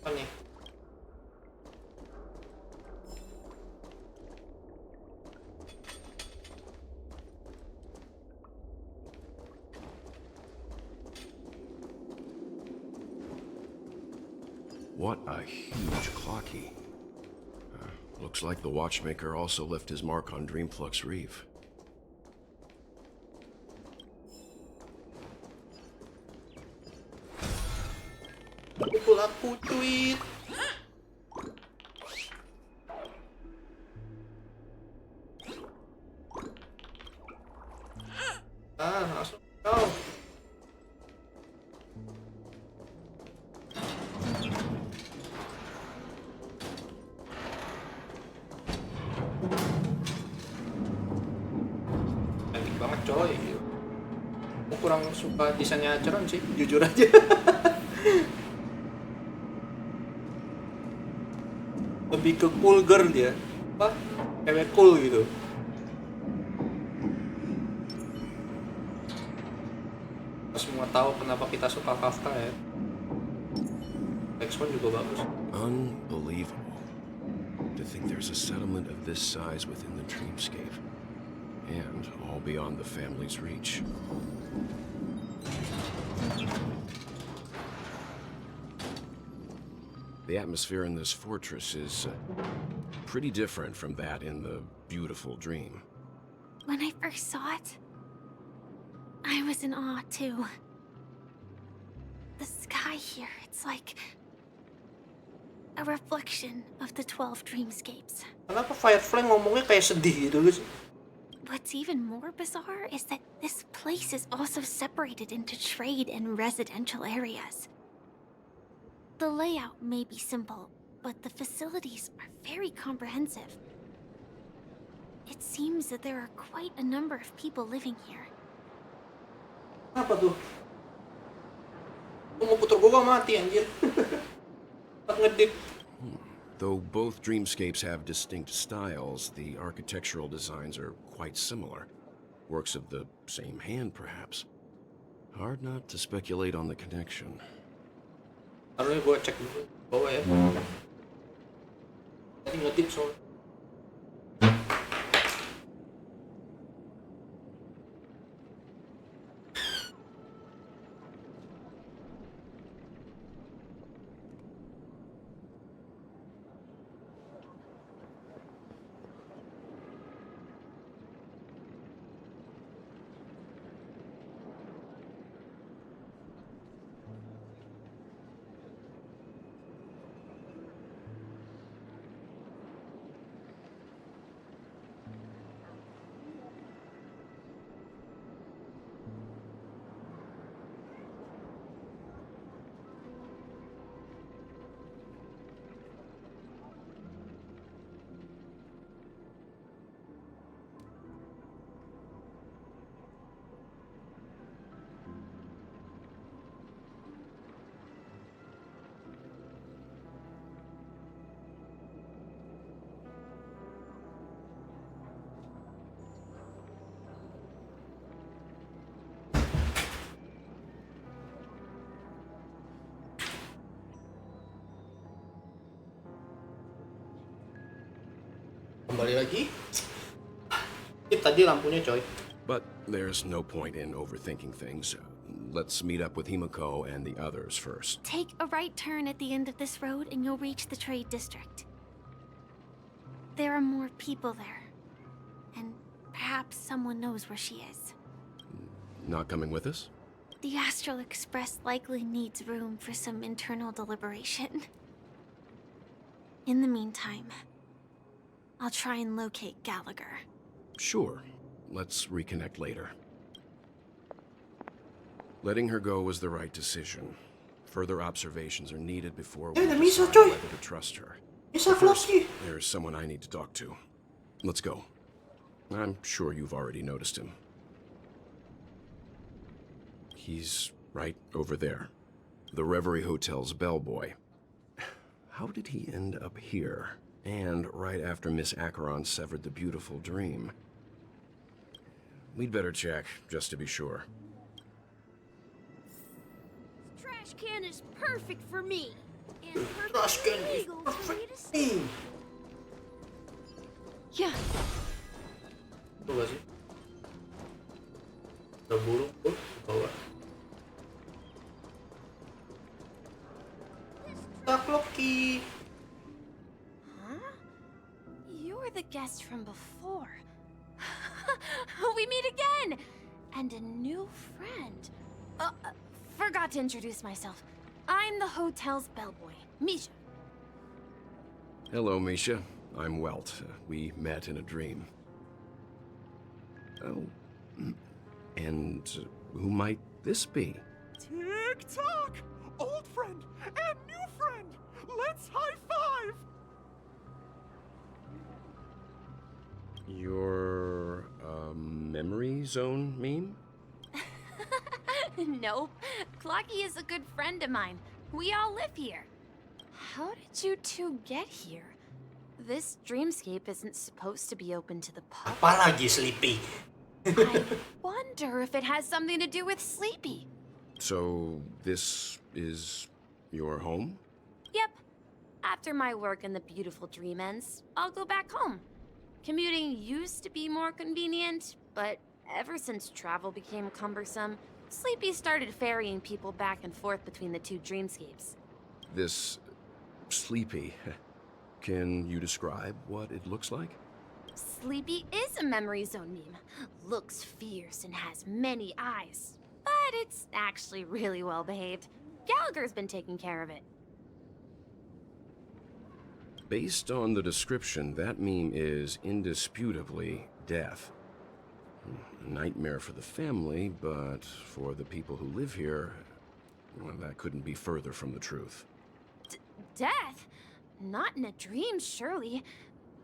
Apa nih? What a huge clocky. Looks like the Watchmaker also left his mark on Dreamflux Reef. Pukul aku, cuit. Langsung kau. Cantik banget coy. Aku kurang suka desainnya Acheron sih, jujur aja. Lebih ke cool girl dia, apa? Cewek cool gitu. Kita semua tahu kenapa kita suka Kafka ya. X1 juga bagus. Unbelievable. To think there's a settlement of this size within the dreamscape. And all beyond the family's reach. The atmosphere in this fortress is pretty different from that in the beautiful dream. When I first saw it, I was in awe too. The sky here, it's like a reflection of the 12 dreamscapes. Kenapa Firefly ngomongnya kayak sedih gitu guys? What's even more bizarre is that this place is also separated into trade and residential areas. The layout may be simple, but the facilities are very comprehensive. It seems that there are quite a number of people living here. Apa tuh? Komputer gua mati anjir. Pas ngedip. Though both dreamscapes have distinct styles, the architectural designs are quite similar. Works of the same hand, perhaps. Hard not to speculate on the connection. Harusnya gua cek dulu bawah ya. Tadi ngedip soalnya. Kembali lagi. Tadi lampunya coy. But there's no point in overthinking things. Let's meet up with Himiko and the others first. Take a right turn at the end of this road and you'll reach the trade district. there are more people there. And perhaps someone knows where she is. Not coming with us? The Astral Express likely needs room for some internal deliberation. In the meantime, I'll try and locate Gallagher. Sure. Let's reconnect later. Letting her go was the right decision. Further observations are needed before we decide whether to trust her. But first, there's someone I need to talk to. Let's go. I'm sure you've already noticed him. He's right over there. The Reverie Hotel's bellboy. How did he end up here? And right after Miss Acheron severed the beautiful dream. We'd better check, just to be sure. This trash can is perfect for me. And Trash can is legal for me to perfect. see. Yeah. Itu gak sih? Ada burung tuh di bawah. Tak Loki. Huh? You're the guest from before. We meet again! And a new friend. Forgot to introduce myself. I'm the hotel's bellboy, Misha. Hello, Misha. I'm Welt. We met in a dream. Oh. And who might this be? Tick-tock! Old friend and new friend! Let's high-five! You're a memory zone meme? Nope. Clocky is a good friend of mine. We all live here. How did you two get here? This dreamscape isn't supposed to be open to the public. Apalagi Sleepy. I wonder if it has something to do with Sleepy. So, this is your home? Yep. After my work in the beautiful dream ends, I'll go back home. Commuting used to be more convenient, but ever since travel became cumbersome, Sleepy started ferrying people back and forth between the two dreamscapes. This Sleepy. Can you describe what it looks like? Sleepy is a memory zone meme. Looks fierce and has many eyes. But it's actually really well behaved. Gallagher's been taking care of it. Based on the description, that meme is indisputably death. A nightmare for the family, but for the people who live here, well, that couldn't be further from the truth. Death? Not in a dream, surely.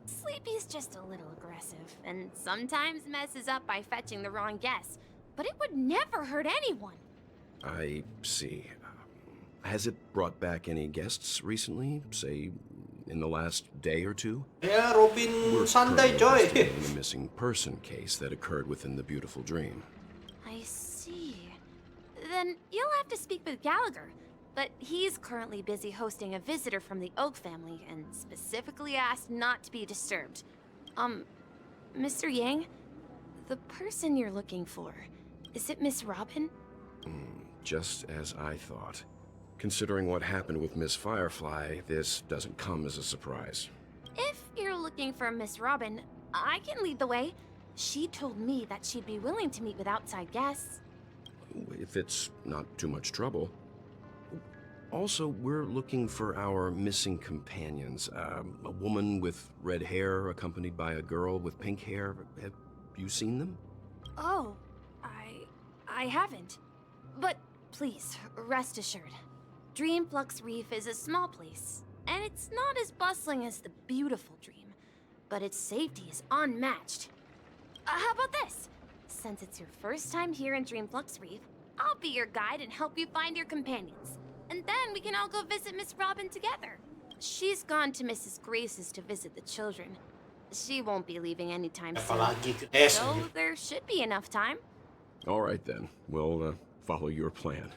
Sleepy's just a little aggressive, and sometimes messes up by fetching the wrong guess. But it would never hurt anyone. I see. Has it brought back any guests recently? Say, in the last day or two? Yeah, Robin We're Sunday currently Joy. investigating a missing person case that occurred within the beautiful dream. I see. Then you'll have to speak with Gallagher. But he's currently busy hosting a visitor from the Oak family and specifically asked not to be disturbed. Mr. Yang, the person you're looking for, is it Miss Robin? Just as I thought. Considering what happened with Miss Firefly, this doesn't come as a surprise. If you're looking for Miss Robin, I can lead the way. She told me that she'd be willing to meet with outside guests. If it's not too much trouble. Also, we're looking for our missing companions. A woman with red hair accompanied by a girl with pink hair. Have you seen them? Oh, I haven't. But please, rest assured. Dreamflux Reef is a small place, and it's not as bustling as the beautiful dream, but its safety is unmatched. How about this? Since it's your first time here in Dreamflux Reef, I'll be your guide and help you find your companions. And then we can all go visit Miss Robin together. She's gone to Mrs. Grace's to visit the children. She won't be leaving anytime soon. So there should be enough time. All right then. We'll follow your plan.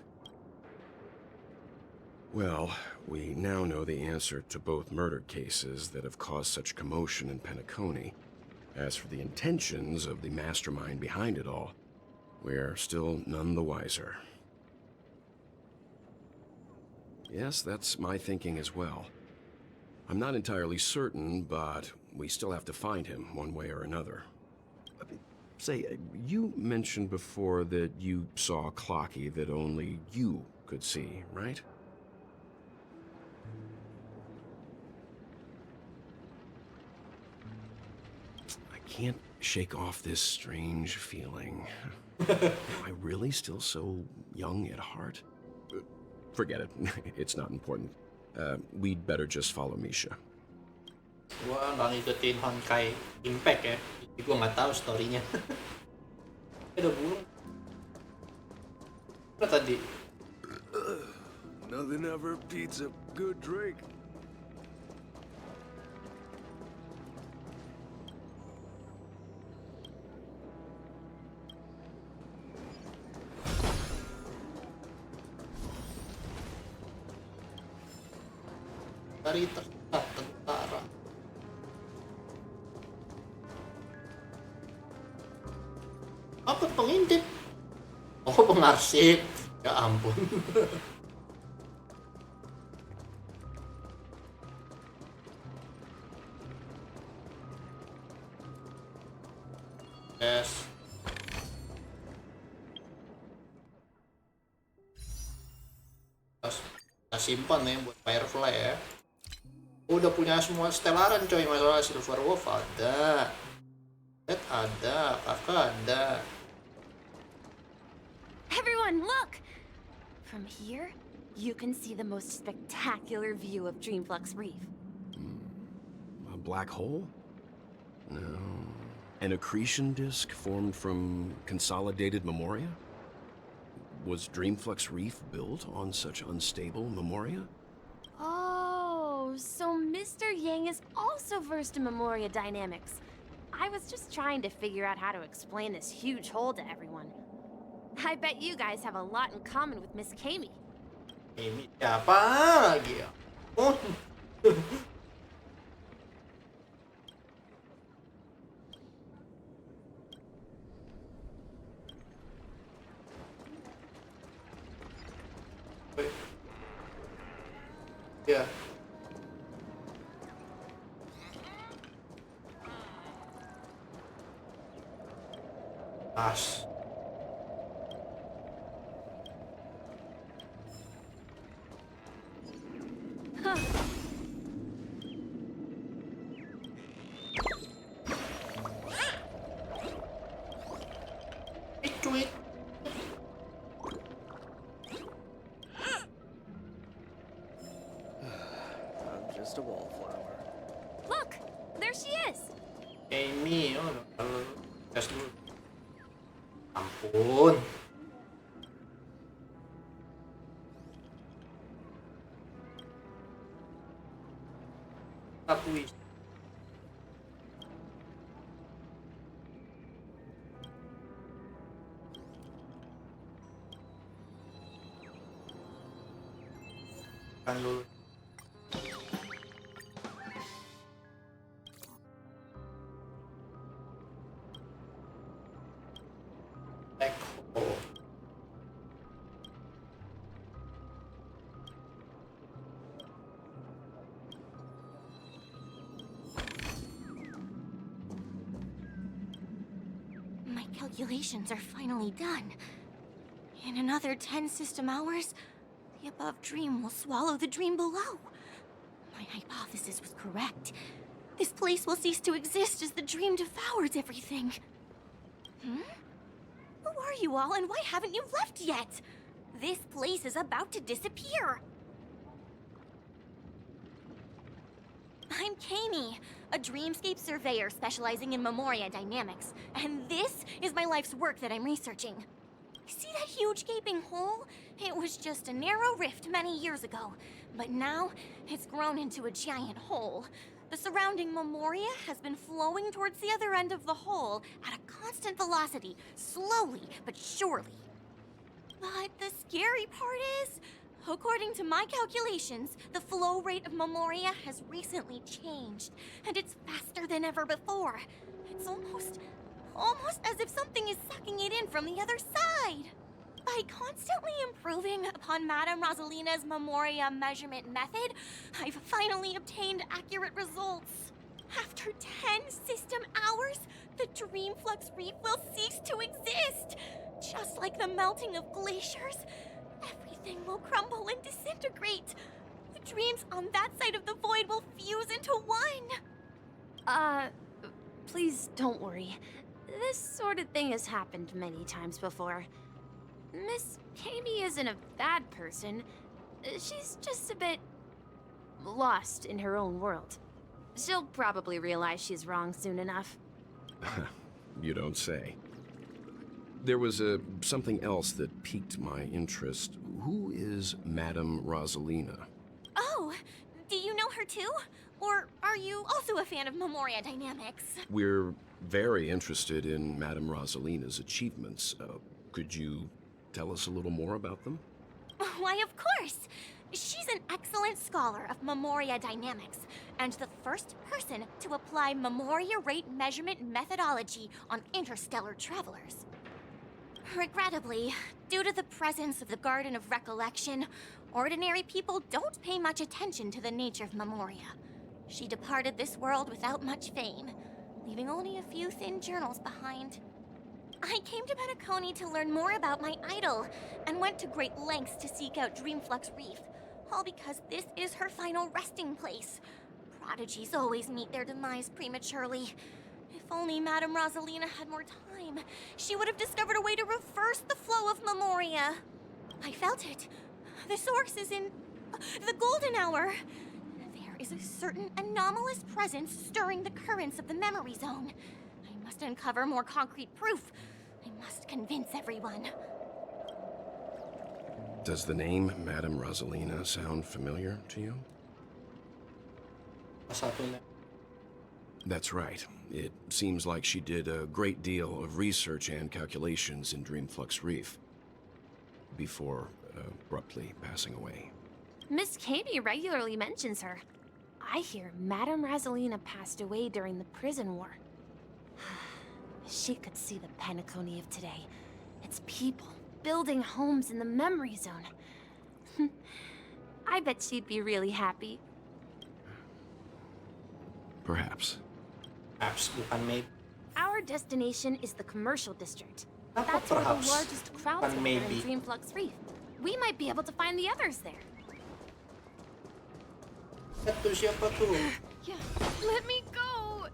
Well, we now know the answer to both murder cases that have caused such commotion in Penacony. As for the intentions of the mastermind behind it all, we're still none the wiser. Yes, that's my thinking as well. I'm not entirely certain, but We still have to find him, one way or another. Say, you mentioned before that you saw a clocky that only you could see, right? I can't shake off this strange feeling. Am I really still so young at heart? Forget it. It's not important. We'd better just follow Misha. Gua nggak ngikutin Honkai Impact ya, jadi gua nggak tahu storynya. Ada burung. Apa tadi? Nothing ever beats a good drink. Dari tentara. Apa pengintip? Oh, pengarsip. Ya ampun. Yes. Kita simpan nih buat Firefly ya. Udah punya semua stelaran coy, masalah Silver Wolf ada. Red ada, Kakak ada. Everyone, look! From here, you can see the most spectacular view of Dreamflux Reef. A black hole? No. An accretion disk formed from consolidated memoria? Was Dreamflux Reef built on such unstable memoria? Oh, so Mr. Yang is also versed in Memoria dynamics. I was just trying to figure out how to explain this huge hole to everyone. I bet you guys have a lot in common with Miss Kami. Ini siapa lagi ya? Oh. Ya. As. Tweet. I'm just a wallflower. Look! There she is! Amy, oh, kalau tes dulu. Ampun. Tapi kan dulu. My calculations are finally done. In another 10 system hours, the above dream will swallow the dream below. My hypothesis was correct. This place will cease to exist as the dream devours everything. Hmm? Who are you all, and why haven't you left yet? This place is about to disappear. I'm Kami, a dreamscape surveyor specializing in Memoria dynamics, and this is my life's work that I'm researching. See that huge gaping hole? It was just a narrow rift many years ago, but now it's grown into a giant hole. The surrounding Memoria has been flowing towards the other end of the hole at a constant velocity, slowly but surely. But the scary part is, according to my calculations, the flow rate of Memoria has recently changed, and it's faster than ever before. It's almost as if something is sucking it in from the other side. By constantly improving upon Madame Rosalina's Memoria measurement method, I've finally obtained accurate results. After Dreamflux Reef will cease to exist. Just like the melting of glaciers, everything will crumble and disintegrate. The dreams on that side of the void will fuse into one. Please don't worry. This sort of thing has happened many times before. Miss Katie isn't a bad person. She's just a bit lost in her own world. She'll probably realize she's wrong soon enough. You don't say. There was something else that piqued my interest. Who is Madame Rosalina? Oh, do you know her too? Or are you also a fan of Memoria Dynamics? We're very interested in Madame Rosalina's achievements. Could you tell us a little more about them? Why, of course! She's an excellent scholar of Memoria Dynamics, and the first person to apply Memoria rate measurement methodology on interstellar travelers. Regrettably, due to the presence of the Garden of Recollection, ordinary people don't pay much attention to the nature of Memoria. She departed this world without much fame, leaving only a few thin journals behind. I came to Penacony to learn more about my idol, and went to great lengths to seek out Dreamflux Reef, all because this is her final resting place. Prodigies always meet their demise prematurely. If only Madame Rosalina had more time, she would have discovered a way to reverse the flow of Memoria. I felt it. The source is in the golden hour. There is a certain anomalous presence stirring the currents of the memory zone. I must uncover more concrete proof. I must convince everyone. Does the name Madame Rosalina sound familiar to you? That's right. It seems like she did a great deal of research and calculations in Dreamflux Reef before abruptly passing away. Miss Katie regularly mentions her. I hear Madame Rosalina passed away during the prison war. She could see the Penacony of today. Its people building homes in the memory zone. I bet she'd be really happy. Perhaps. Perhaps, bukan maybe. Our destination is the commercial district. Apa That's where the perhaps? largest crowds Bukan gather in maybe. Dreamflux Reef. We might be able to find the others there. Itu siapa tuh? Yeah, let me go!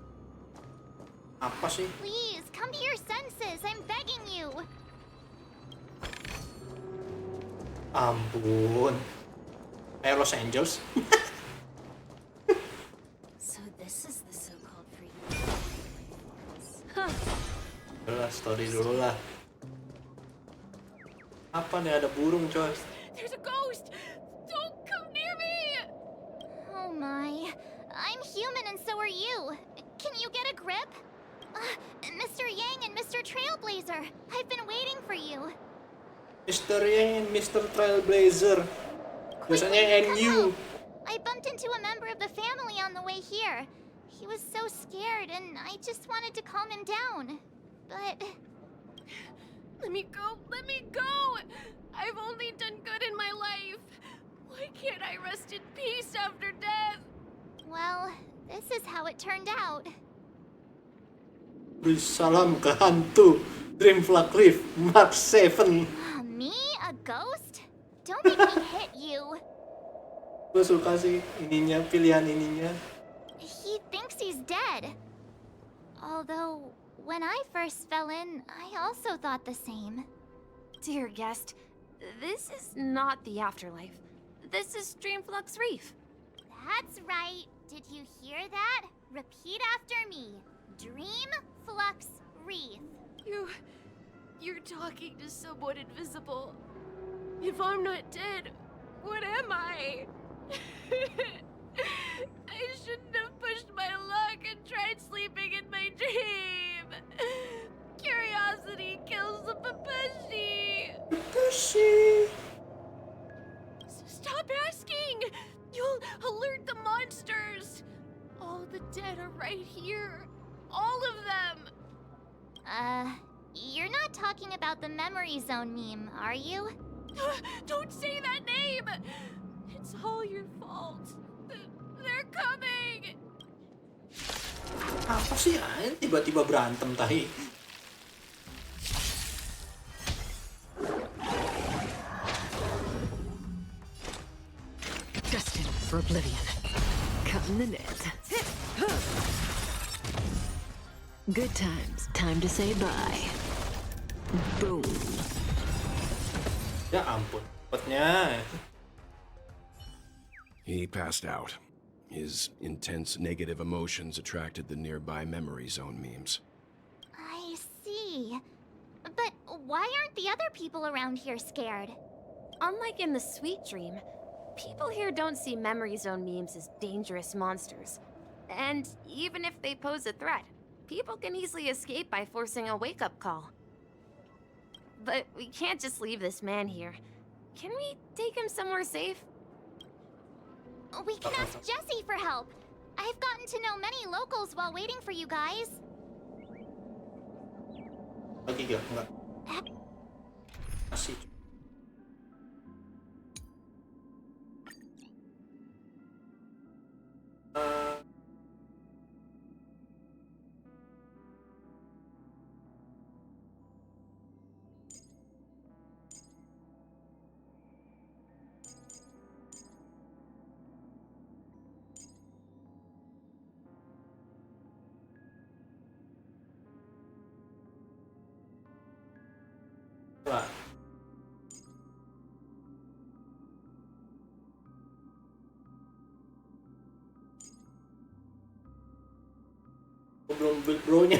Apa sih? Please, come to your senses. I'm begging you. Ampun. Kayak Los Angeles. So this is the so-called freedom. Udah, story dulu lah. Apa nih, ada burung coy? There's a ghost! Don't come near me! Oh my. I'm human and so are you. Can you get a grip? Mr. Yang and Mr. Trailblazer, I've been waiting for you. Mr. Yang and Mr. Trailblazer. Biasanya NU. I bumped into a member of the family on the way here. He was so scared and I just wanted to calm him down. But... Let me go! Let me go! I've only done good in my life. Why can't I rest in peace after death? Well, this is how it turned out. Beri salam ke hantu Dreamflux Reef Mark 7. Me? A ghost? Don't make me hit you. Gue suka sih ininya, pilihan ininya. He thinks he's dead. Although, when I first fell in, I also thought the same. Dear guest, this is not the afterlife. This is Dreamflux Reef. That's right. Did you hear that? Repeat after me. Dreamflux Reef. You're talking to someone invisible. If I'm not dead, what am I? I shouldn't have pushed my luck and tried sleeping in my dream. Curiosity kills the Papashi. Papashi. Stop asking! You'll alert the monsters. All the dead are right here. All of them. You're not talking about the memory zone meme, are you? Don't say that name! It's all your fault. They're coming! Apa sih anjing tiba-tiba berantem tahi? Destined for oblivion. Cut in the net. Good times. Time to say bye. Boom. Ya ampun, cepetnya. He passed out. His intense negative emotions attracted the nearby memory zone memes. I see. But why aren't the other people around here scared? Unlike in the Sweet Dream, people here don't see memory zone memes as dangerous monsters. And even if they pose a threat, people can easily escape by forcing a wake-up call. But we can't just leave this man here. Can we take him somewhere safe? We can ask Jesse for help. I've gotten to know many locals while waiting for you guys. Lagi gak? Enggak. Masih. Lah. Belum build bro-nya.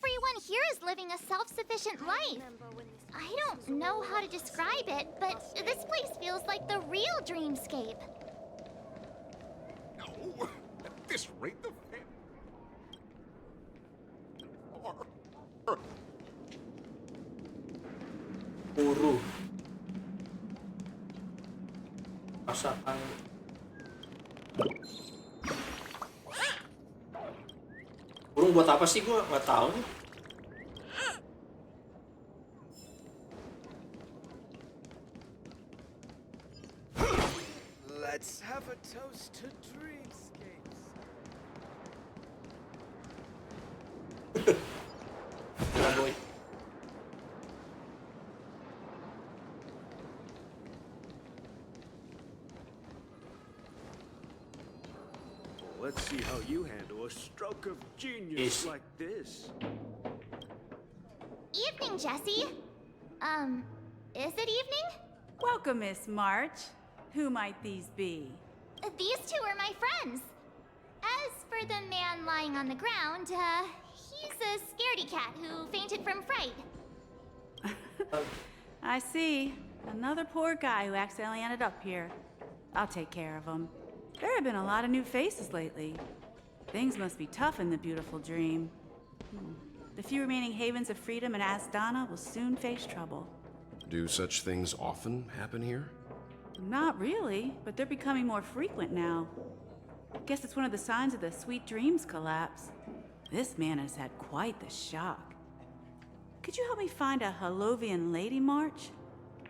Everyone here is living a self-sufficient life. I don't know how to describe it, but this place feels like the real dreamscape. No, at this rate, the Guru. Masakan. Burung buat apa sih, gua nggak tahu nih. Let's have a toast to dreamscapes. Let's see how you handle a stroke of genius like this. Evening, Jesse. Is it evening? Welcome, Miss March. Who might these be? These two are my friends. As for the man lying on the ground, he's a scaredy cat who fainted from fright. I see. Another poor guy who accidentally ended up here. I'll take care of him. There have been a lot of new faces lately. Things must be tough in the beautiful dream. The few remaining havens of freedom in Asdana will soon face trouble. Do such things often happen here? Not really, but they're becoming more frequent now. Guess it's one of the signs of the Sweet Dreams collapse. This man has had quite the shock. Could you help me find a Halovian lady, March?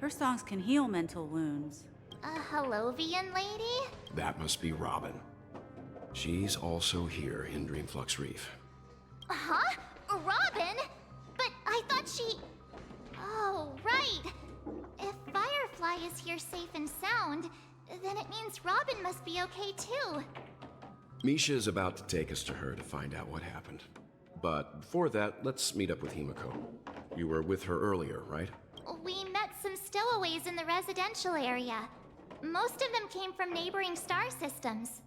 Her songs can heal mental wounds. A Halovian lady? That must be Robin. She's also here in Dreamflux Reef. Huh? Robin? But I thought she... Oh, right. If Firefly is here safe and sound, then it means Robin must be okay too. Misha is about to take us to her to find out what happened. But before that, let's meet up with Himiko. You were with her earlier, right? We met some stowaways in the residential area. Most of them came from neighboring star systems.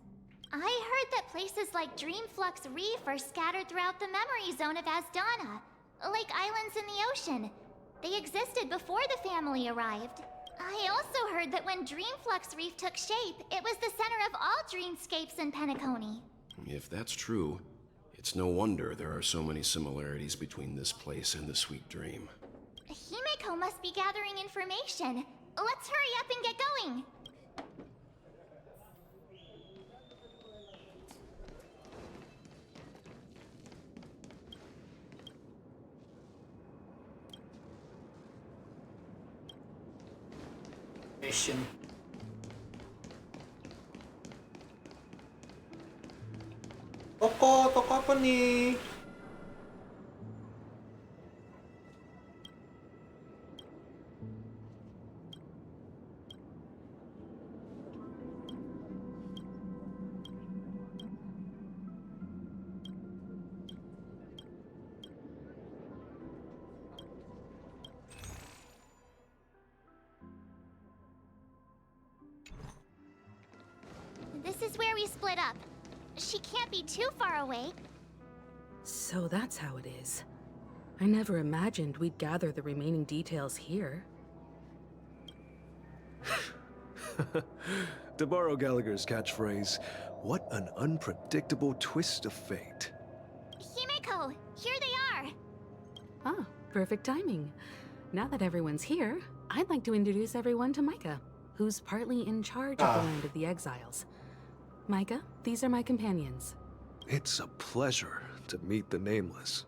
I heard that places like Dreamflux Reef are scattered throughout the memory zone of Asdana, like islands in the ocean. They existed before the family arrived. I also heard that when Dreamflux Reef took shape, it was the center of all dreamscapes in Penacony. If that's true, it's no wonder there are so many similarities between this place and the Sweet Dream. Himiko must be gathering information. Let's hurry up and get going. Mission. Toko apa nih? This is where we split up. She can't be too far away. So that's how it is. I never imagined we'd gather the remaining details here. To borrow Gallagher's catchphrase, what an unpredictable twist of fate. Himeko, here they are. Ah, perfect timing. Now that everyone's here, I'd like to introduce everyone to Micah, who's partly in charge of the Land of the Exiles. Micah, these are my companions. It's a pleasure to meet the Nameless.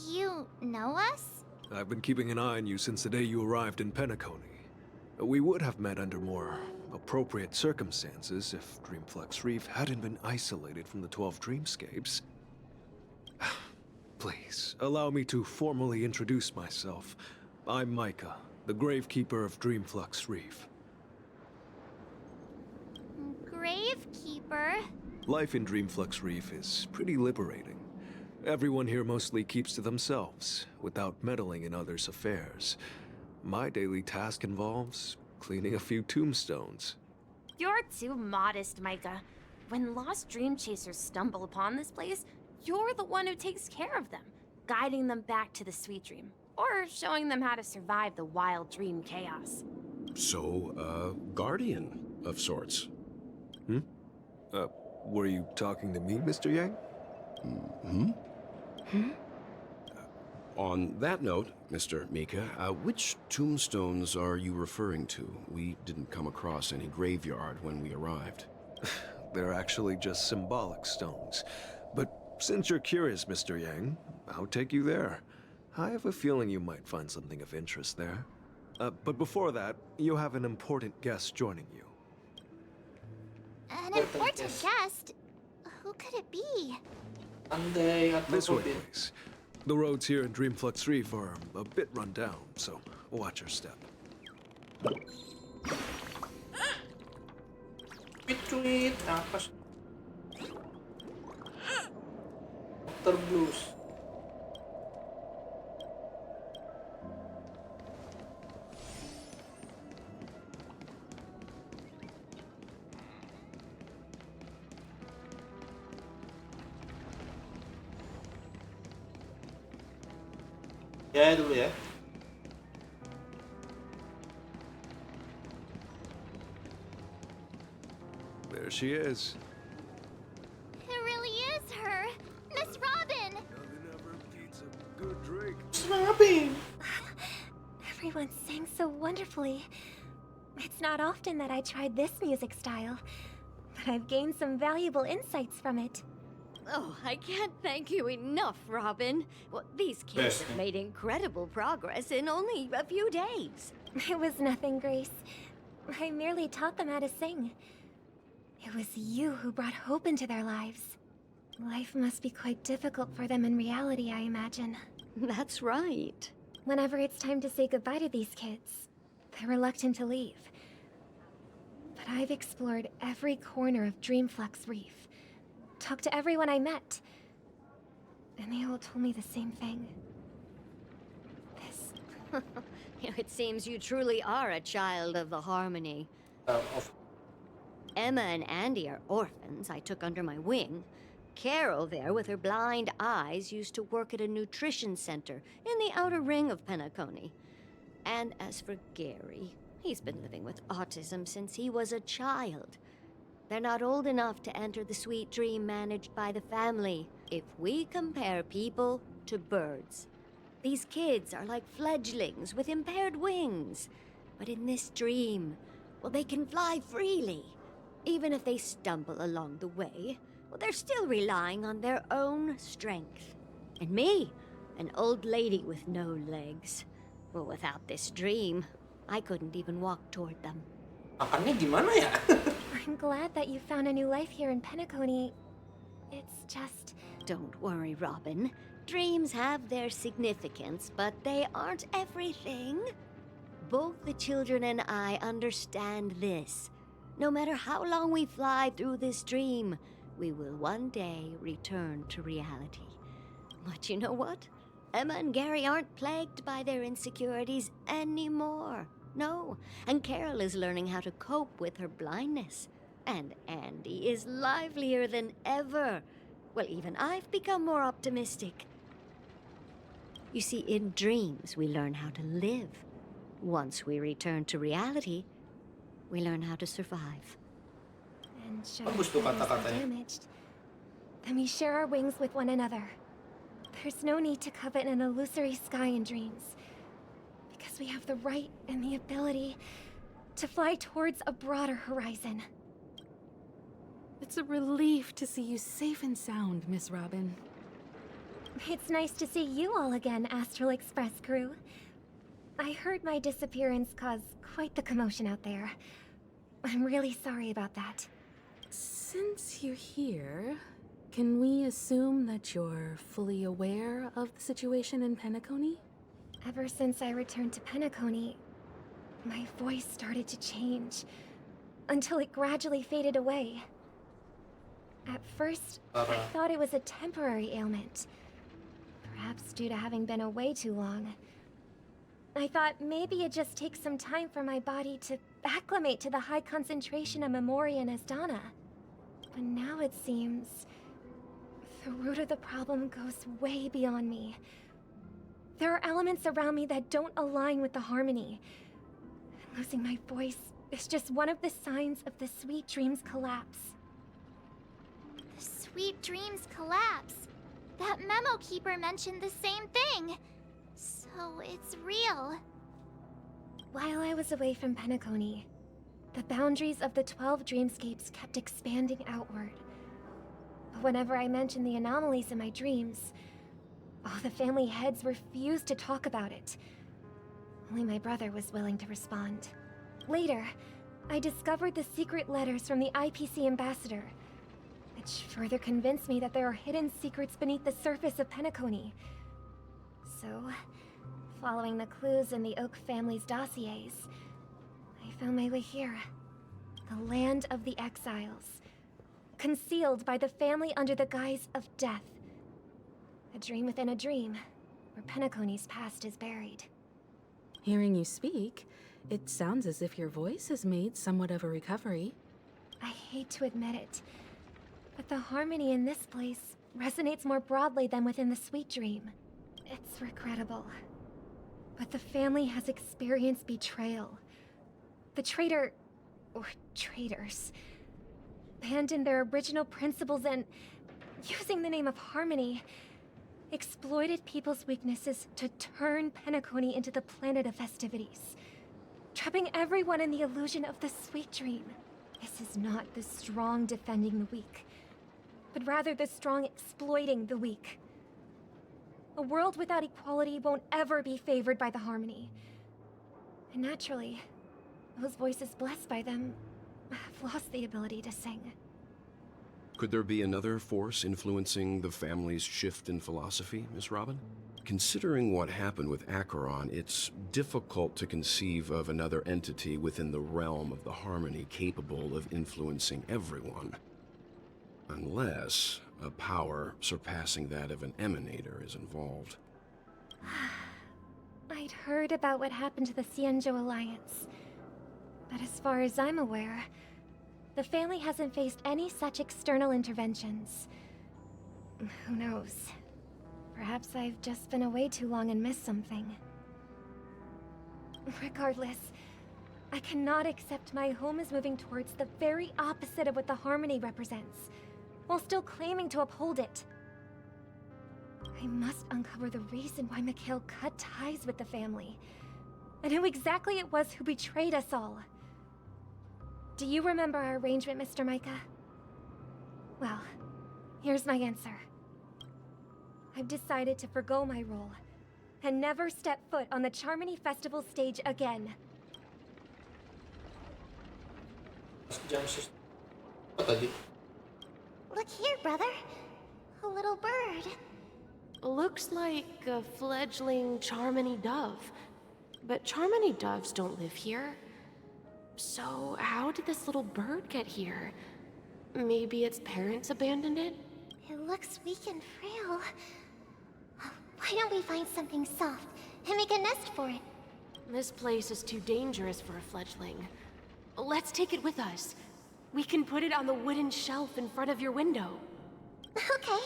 You know us? I've been keeping an eye on you since the day you arrived in Penacony. We would have met under more appropriate circumstances if Dreamflux Reef hadn't been isolated from the 12 Dreamscapes. Please, allow me to formally introduce myself. I'm Micah, the Gravekeeper of Dreamflux Reef. Gravekeeper? Life in Dreamflux Reef is pretty liberating. Everyone here mostly keeps to themselves, without meddling in others' affairs. My daily task involves cleaning a few tombstones. You're too modest, Micah. When lost dream chasers stumble upon this place, you're the one who takes care of them, guiding them back to the sweet dream, or showing them how to survive the wild dream chaos. So, guardian of sorts. Were you talking to me, Mr. Yang? On that note, Mr. Mika, which tombstones are you referring to? We didn't come across any graveyard when we arrived. They're actually just symbolic stones. But since you're curious, Mr. Yang, I'll take you there. I have a feeling you might find something of interest there. But before that, you have an important guest joining you. An important guest? Who could it be? This way, please. The roads here in Dreamflux Reef are a bit run down, so watch your step. Tweet, apa sih? Dr. Blues. Ya dulu ya. There she is. It really is her! Miss Robin! Good drink. Miss Robin! Everyone sang so wonderfully. It's not often that I tried this music style, but I've gained some valuable insights from it. Oh, I can't thank you enough, Robin. Well, these kids have made incredible progress in only a few days. It was nothing, Grace. I merely taught them how to sing. It was you who brought hope into their lives. Life must be quite difficult for them in reality, I imagine. That's right. Whenever it's time to say goodbye to these kids, they're reluctant to leave. But I've explored every corner of Dreamflux Reef, talked to everyone I met, and they all told me the same thing. It seems you truly are a child of the Harmony. Emma and Andy are orphans I took under my wing. Carol there, with her blind eyes, used to work at a nutrition center in the outer ring of Penacony. And as for Gary, he's been living with autism since he was a child. They're not old enough to enter the sweet dream managed by the family. If we compare people to birds, these kids are like fledglings with impaired wings. But in this dream, well, they can fly freely. Even if they stumble along the way, well, they're still relying on their own strength. And me, an old lady with no legs. Well, without this dream, I couldn't even walk toward them. Makannya gimana ya? I'm glad that you found a new life here in Penacony. It's just... Don't worry, Robin. Dreams have their significance, but they aren't everything. Both the children and I understand this. No matter how long we fly through this dream, we will one day return to reality. But you know what? Emma and Gary aren't plagued by their insecurities anymore. No, and Carol is learning how to cope with her blindness. And Andy is livelier than ever. Well, even I've become more optimistic. You see, in dreams, we learn how to live. Once we return to reality, we learn how to survive. And should Bagus tuh our feathers are kata-katanya. damaged, then we share our wings with one another. There's no need to covet an illusory sky in dreams, because we have the right and the ability to fly towards a broader horizon. It's a relief to see you safe and sound, Miss Robin. It's nice to see you all again, Astral Express crew. I heard my disappearance caused quite the commotion out there. I'm really sorry about that. Since you're here, can we assume that you're fully aware of the situation in Penacony? Ever since I returned to Penacony, my voice started to change, until it gradually faded away. At first, I thought it was a temporary ailment, perhaps due to having been away too long. I thought maybe it just takes some time for my body to acclimate to the high concentration of Memoria and Asdana. But now it seems the root of the problem goes way beyond me. There are elements around me that don't align with the harmony. Losing my voice is just one of the signs of the Sweet Dreams collapse. The Sweet Dreams collapse. That memo keeper mentioned the same thing. So it's real. While I was away from Penacony, the boundaries of the 12 dreamscapes kept expanding outward. But whenever I mentioned the anomalies in my dreams, the family heads refused to talk about it. Only my brother was willing to respond. Later, I discovered the secret letters from the IPC ambassador, which further convinced me that there are hidden secrets beneath the surface of Penacony. So, following the clues in the Oak family's dossiers, I found my way here. The land of the exiles, concealed by the family under the guise of death. A dream within a dream, where Penacony's past is buried. Hearing you speak, it sounds as if your voice has made somewhat of a recovery. I hate to admit it, but the harmony in this place resonates more broadly than within the Sweet Dream. It's regrettable, but the family has experienced betrayal. The traitor, or traitors, abandoned their original principles and, using the name of harmony, exploited people's weaknesses to turn Penacony into the planet of festivities, trapping everyone in the illusion of the Sweet Dream. This is not the strong defending the weak, but rather the strong exploiting the weak. A world without equality won't ever be favored by the harmony. And naturally, those voices blessed by them have lost the ability to sing. Could there be another force influencing the family's shift in philosophy, Miss Robin? Considering what happened with Acheron, it's difficult to conceive of another entity within the realm of the harmony capable of influencing everyone. Unless a power surpassing that of an emanator is involved. I'd heard about what happened to the Xianzhou Alliance, but as far as I'm aware, the family hasn't faced any such external interventions. Who knows? Perhaps I've just been away too long and missed something. Regardless, I cannot accept my home is moving towards the very opposite of what the harmony represents, while still claiming to uphold it. I must uncover the reason why Mikhail cut ties with the family, and who exactly it was who betrayed us all. Do you remember our arrangement, Mr. Micah? Well, here's my answer. I've decided to forgo my role, and never step foot on the Charmony Festival stage again. jam system. Apa tadi? Look here, brother. A little bird. Looks like a fledgling Charmony dove. But Charmony doves don't live here. So how did this little bird get here? Maybe its parents abandoned it? It looks weak and frail. Why don't we find something soft and make a nest for it? This place is too dangerous for a fledgling. Let's take it with us. We can put it on the wooden shelf in front of your window. Okay.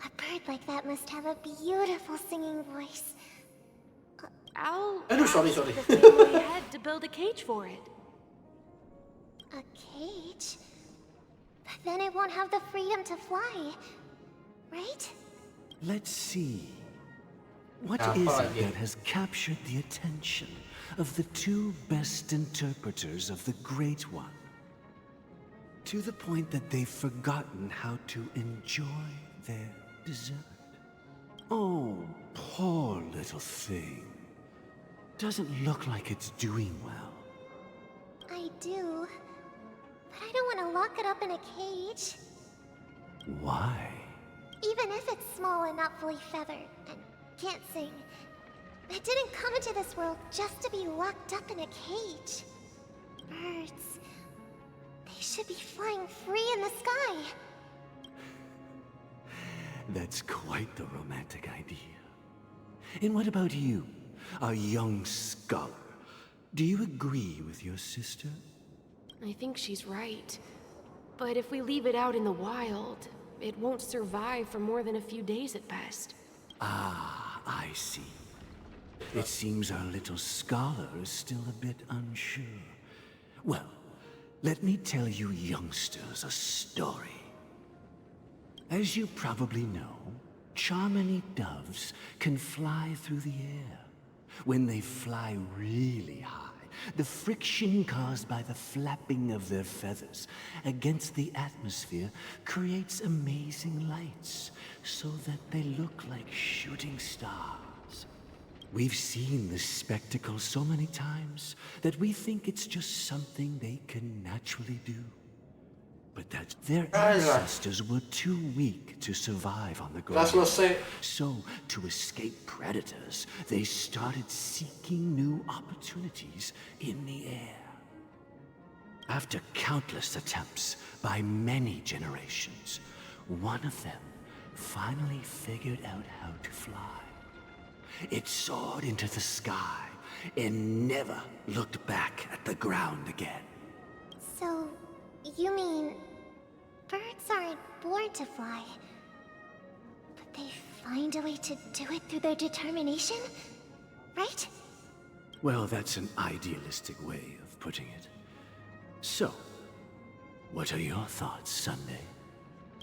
A bird like that must have a beautiful singing voice. I'll sorry. ask the family head to build a cage for it. A cage? But then it won't have the freedom to fly, right? Let's see. What Apa is it lagi? that has captured the attention of the two best interpreters of the Great One? To the point that they've forgotten how to enjoy their dessert. Oh, poor little thing. Doesn't look like it's doing well. I do. But I don't want to lock it up in a cage. Why? Even if it's small and not fully feathered and can't sing. It didn't come into this world just to be locked up in a cage. Birds. They should be flying free in the sky. That's quite the romantic idea. And what about you, a young scholar? Do you agree with your sister? I think she's right. But if we leave it out in the wild, it won't survive for more than a few days at best. Ah, I see. It seems our little scholar is still a bit unsure. Well, let me tell you youngsters a story. As you probably know, Charmony doves can fly through the air. When they fly really high, the friction caused by the flapping of their feathers against the atmosphere creates amazing lights, so that they look like shooting stars. We've seen this spectacle so many times that we think it's just something they can naturally do. But that their ancestors were too weak to survive on the ground. So, to escape predators, they started seeking new opportunities in the air. After countless attempts by many generations, one of them finally figured out how to fly. It soared into the sky and never looked back at the ground again. So, you mean birds aren't born to fly, but they find a way to do it through their determination, right? Well, that's an idealistic way of putting it. So, what are your thoughts, Sunday?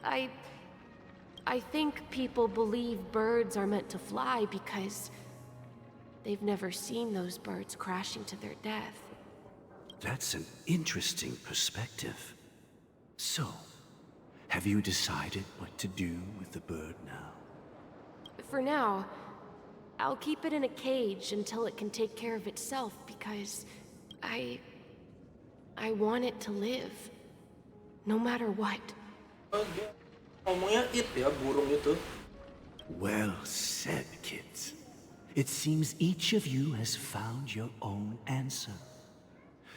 I think people believe birds are meant to fly because they've never seen those birds crashing to their death. That's an interesting perspective. So, have you decided what to do with the bird now? For now, I'll keep it in a cage until it can take care of itself because I want it to live. No matter what. Ngomongnya it ya, burung itu. Well said, kids. It seems each of you has found your own answer.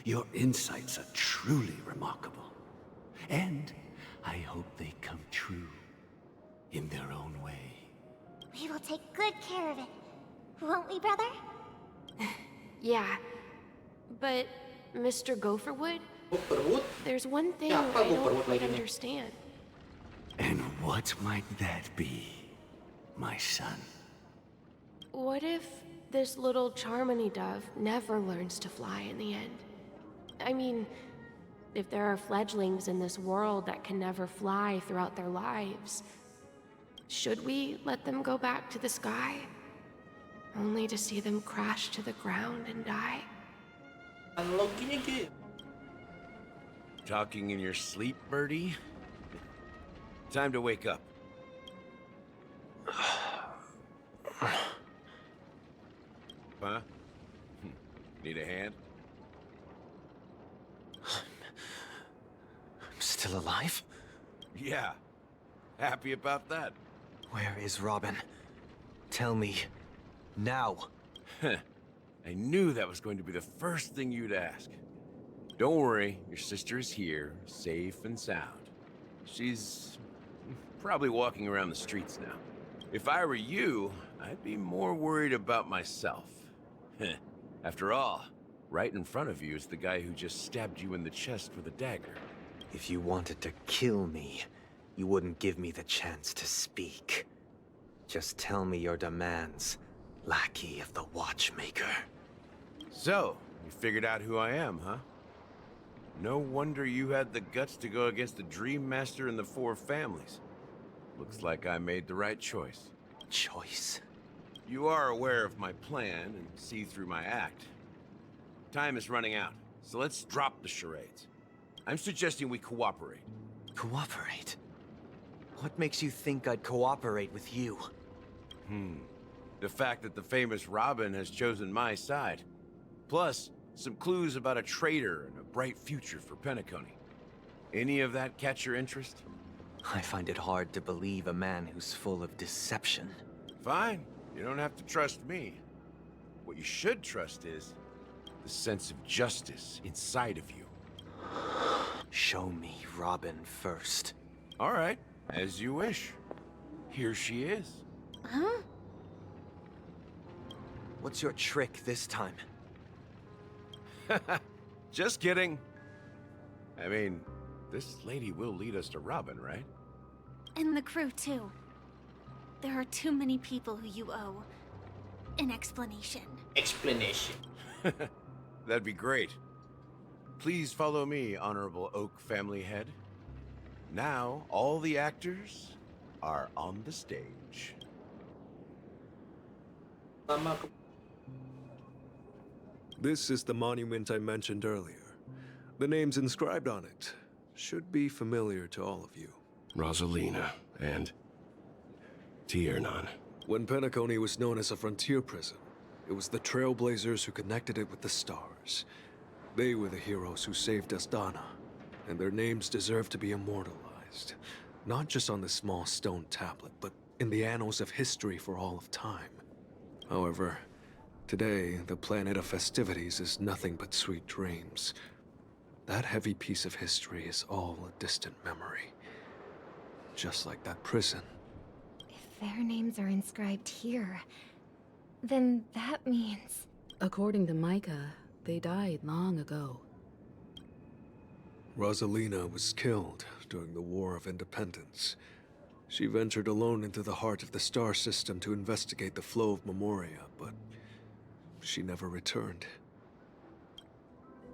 Your insights are truly remarkable. And I hope they come true in their own way. We will take good care of it, won't we, brother? Yeah, but Mr. Gopherwood, there's one thing Ya, apa I don't Gopherwood quite lagi nih? understand. And what might that be, my son? What if this little Charmony dove never learns to fly in the end? I mean, if there are fledglings in this world that can never fly throughout their lives, should we let them go back to the sky? Only to see them crash to the ground and die? Analoginya gitu. Talking in your sleep, birdie? Time to wake up. Huh? Need a hand? still alive? Yeah. Happy about that? Where is Robin? Tell me. Now. I knew that was going to be the first thing you'd ask. Don't worry, your sister is here, safe and sound. She's probably walking around the streets now. If I were you, I'd be more worried about myself. After all, right in front of you is the guy who just stabbed you in the chest with a dagger. If you wanted to kill me, you wouldn't give me the chance to speak. Just tell me your demands, lackey of the Watchmaker. So, you figured out who I am, huh? No wonder you had the guts to go against the Dream Master and the Four Families. Looks like I made the right choice. Choice? You are aware of my plan and see through my act. Time is running out, so let's drop the charades. I'm suggesting we cooperate. Cooperate? What makes you think I'd cooperate with you? The fact that the famous Robin has chosen my side. Plus, some clues about a traitor and a bright future for Penacony. Any of that catch your interest? I find it hard to believe a man who's full of deception. Fine. You don't have to trust me. What you should trust is the sense of justice inside of you. Show me Robin first. All right, as you wish. Here she is. Huh? What's your trick this time? Just kidding. I mean, this lady will lead us to Robin, right? And the crew, too. There are too many people who you owe an explanation. Explanation. That'd be great. Please follow me, Honorable Oak Family Head. Now, all the actors are on the stage. This is the monument I mentioned earlier. The names inscribed on it should be familiar to all of you. Rosalina and Tiernan. When Penacony was known as a frontier prison, it was the Trailblazers who connected it with the stars. They were the heroes who saved Astana, and their names deserve to be immortalized. Not just on this small stone tablet, but in the annals of history for all of time. However, today, the planet of festivities is nothing but sweet dreams. That heavy piece of history is all a distant memory. Just like that prison. If their names are inscribed here, then that means... According to Micah, they died long ago. Rosalina was killed during the War of Independence. She ventured alone into the heart of the star system to investigate the flow of Memoria, but she never returned.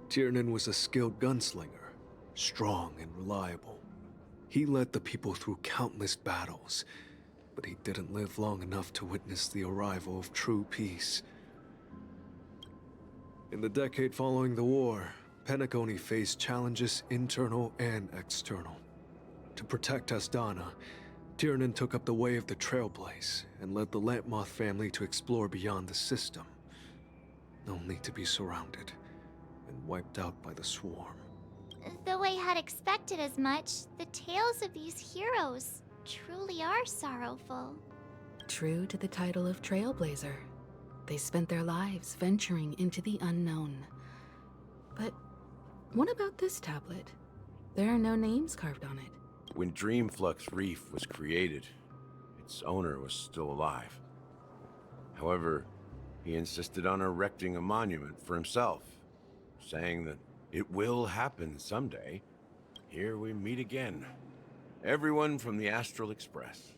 Tiernan was a skilled gunslinger, strong and reliable. He led the people through countless battles, but he didn't live long enough to witness the arrival of true peace. In the decade following the war, Penacony faced challenges internal and external. To protect Astana, Tiernan took up the way of the Trailblaze and led the Lampmoth family to explore beyond the system, only to be surrounded and wiped out by the swarm. Though I had expected as much, the tales of these heroes truly are sorrowful. True to the title of Trailblazer, they spent their lives venturing into the unknown. But what about this tablet? There are no names carved on it. When Dreamflux Reef was created, its owner was still alive. However, he insisted on erecting a monument for himself, saying that it will happen someday. Here we meet again. Everyone from the Astral Express.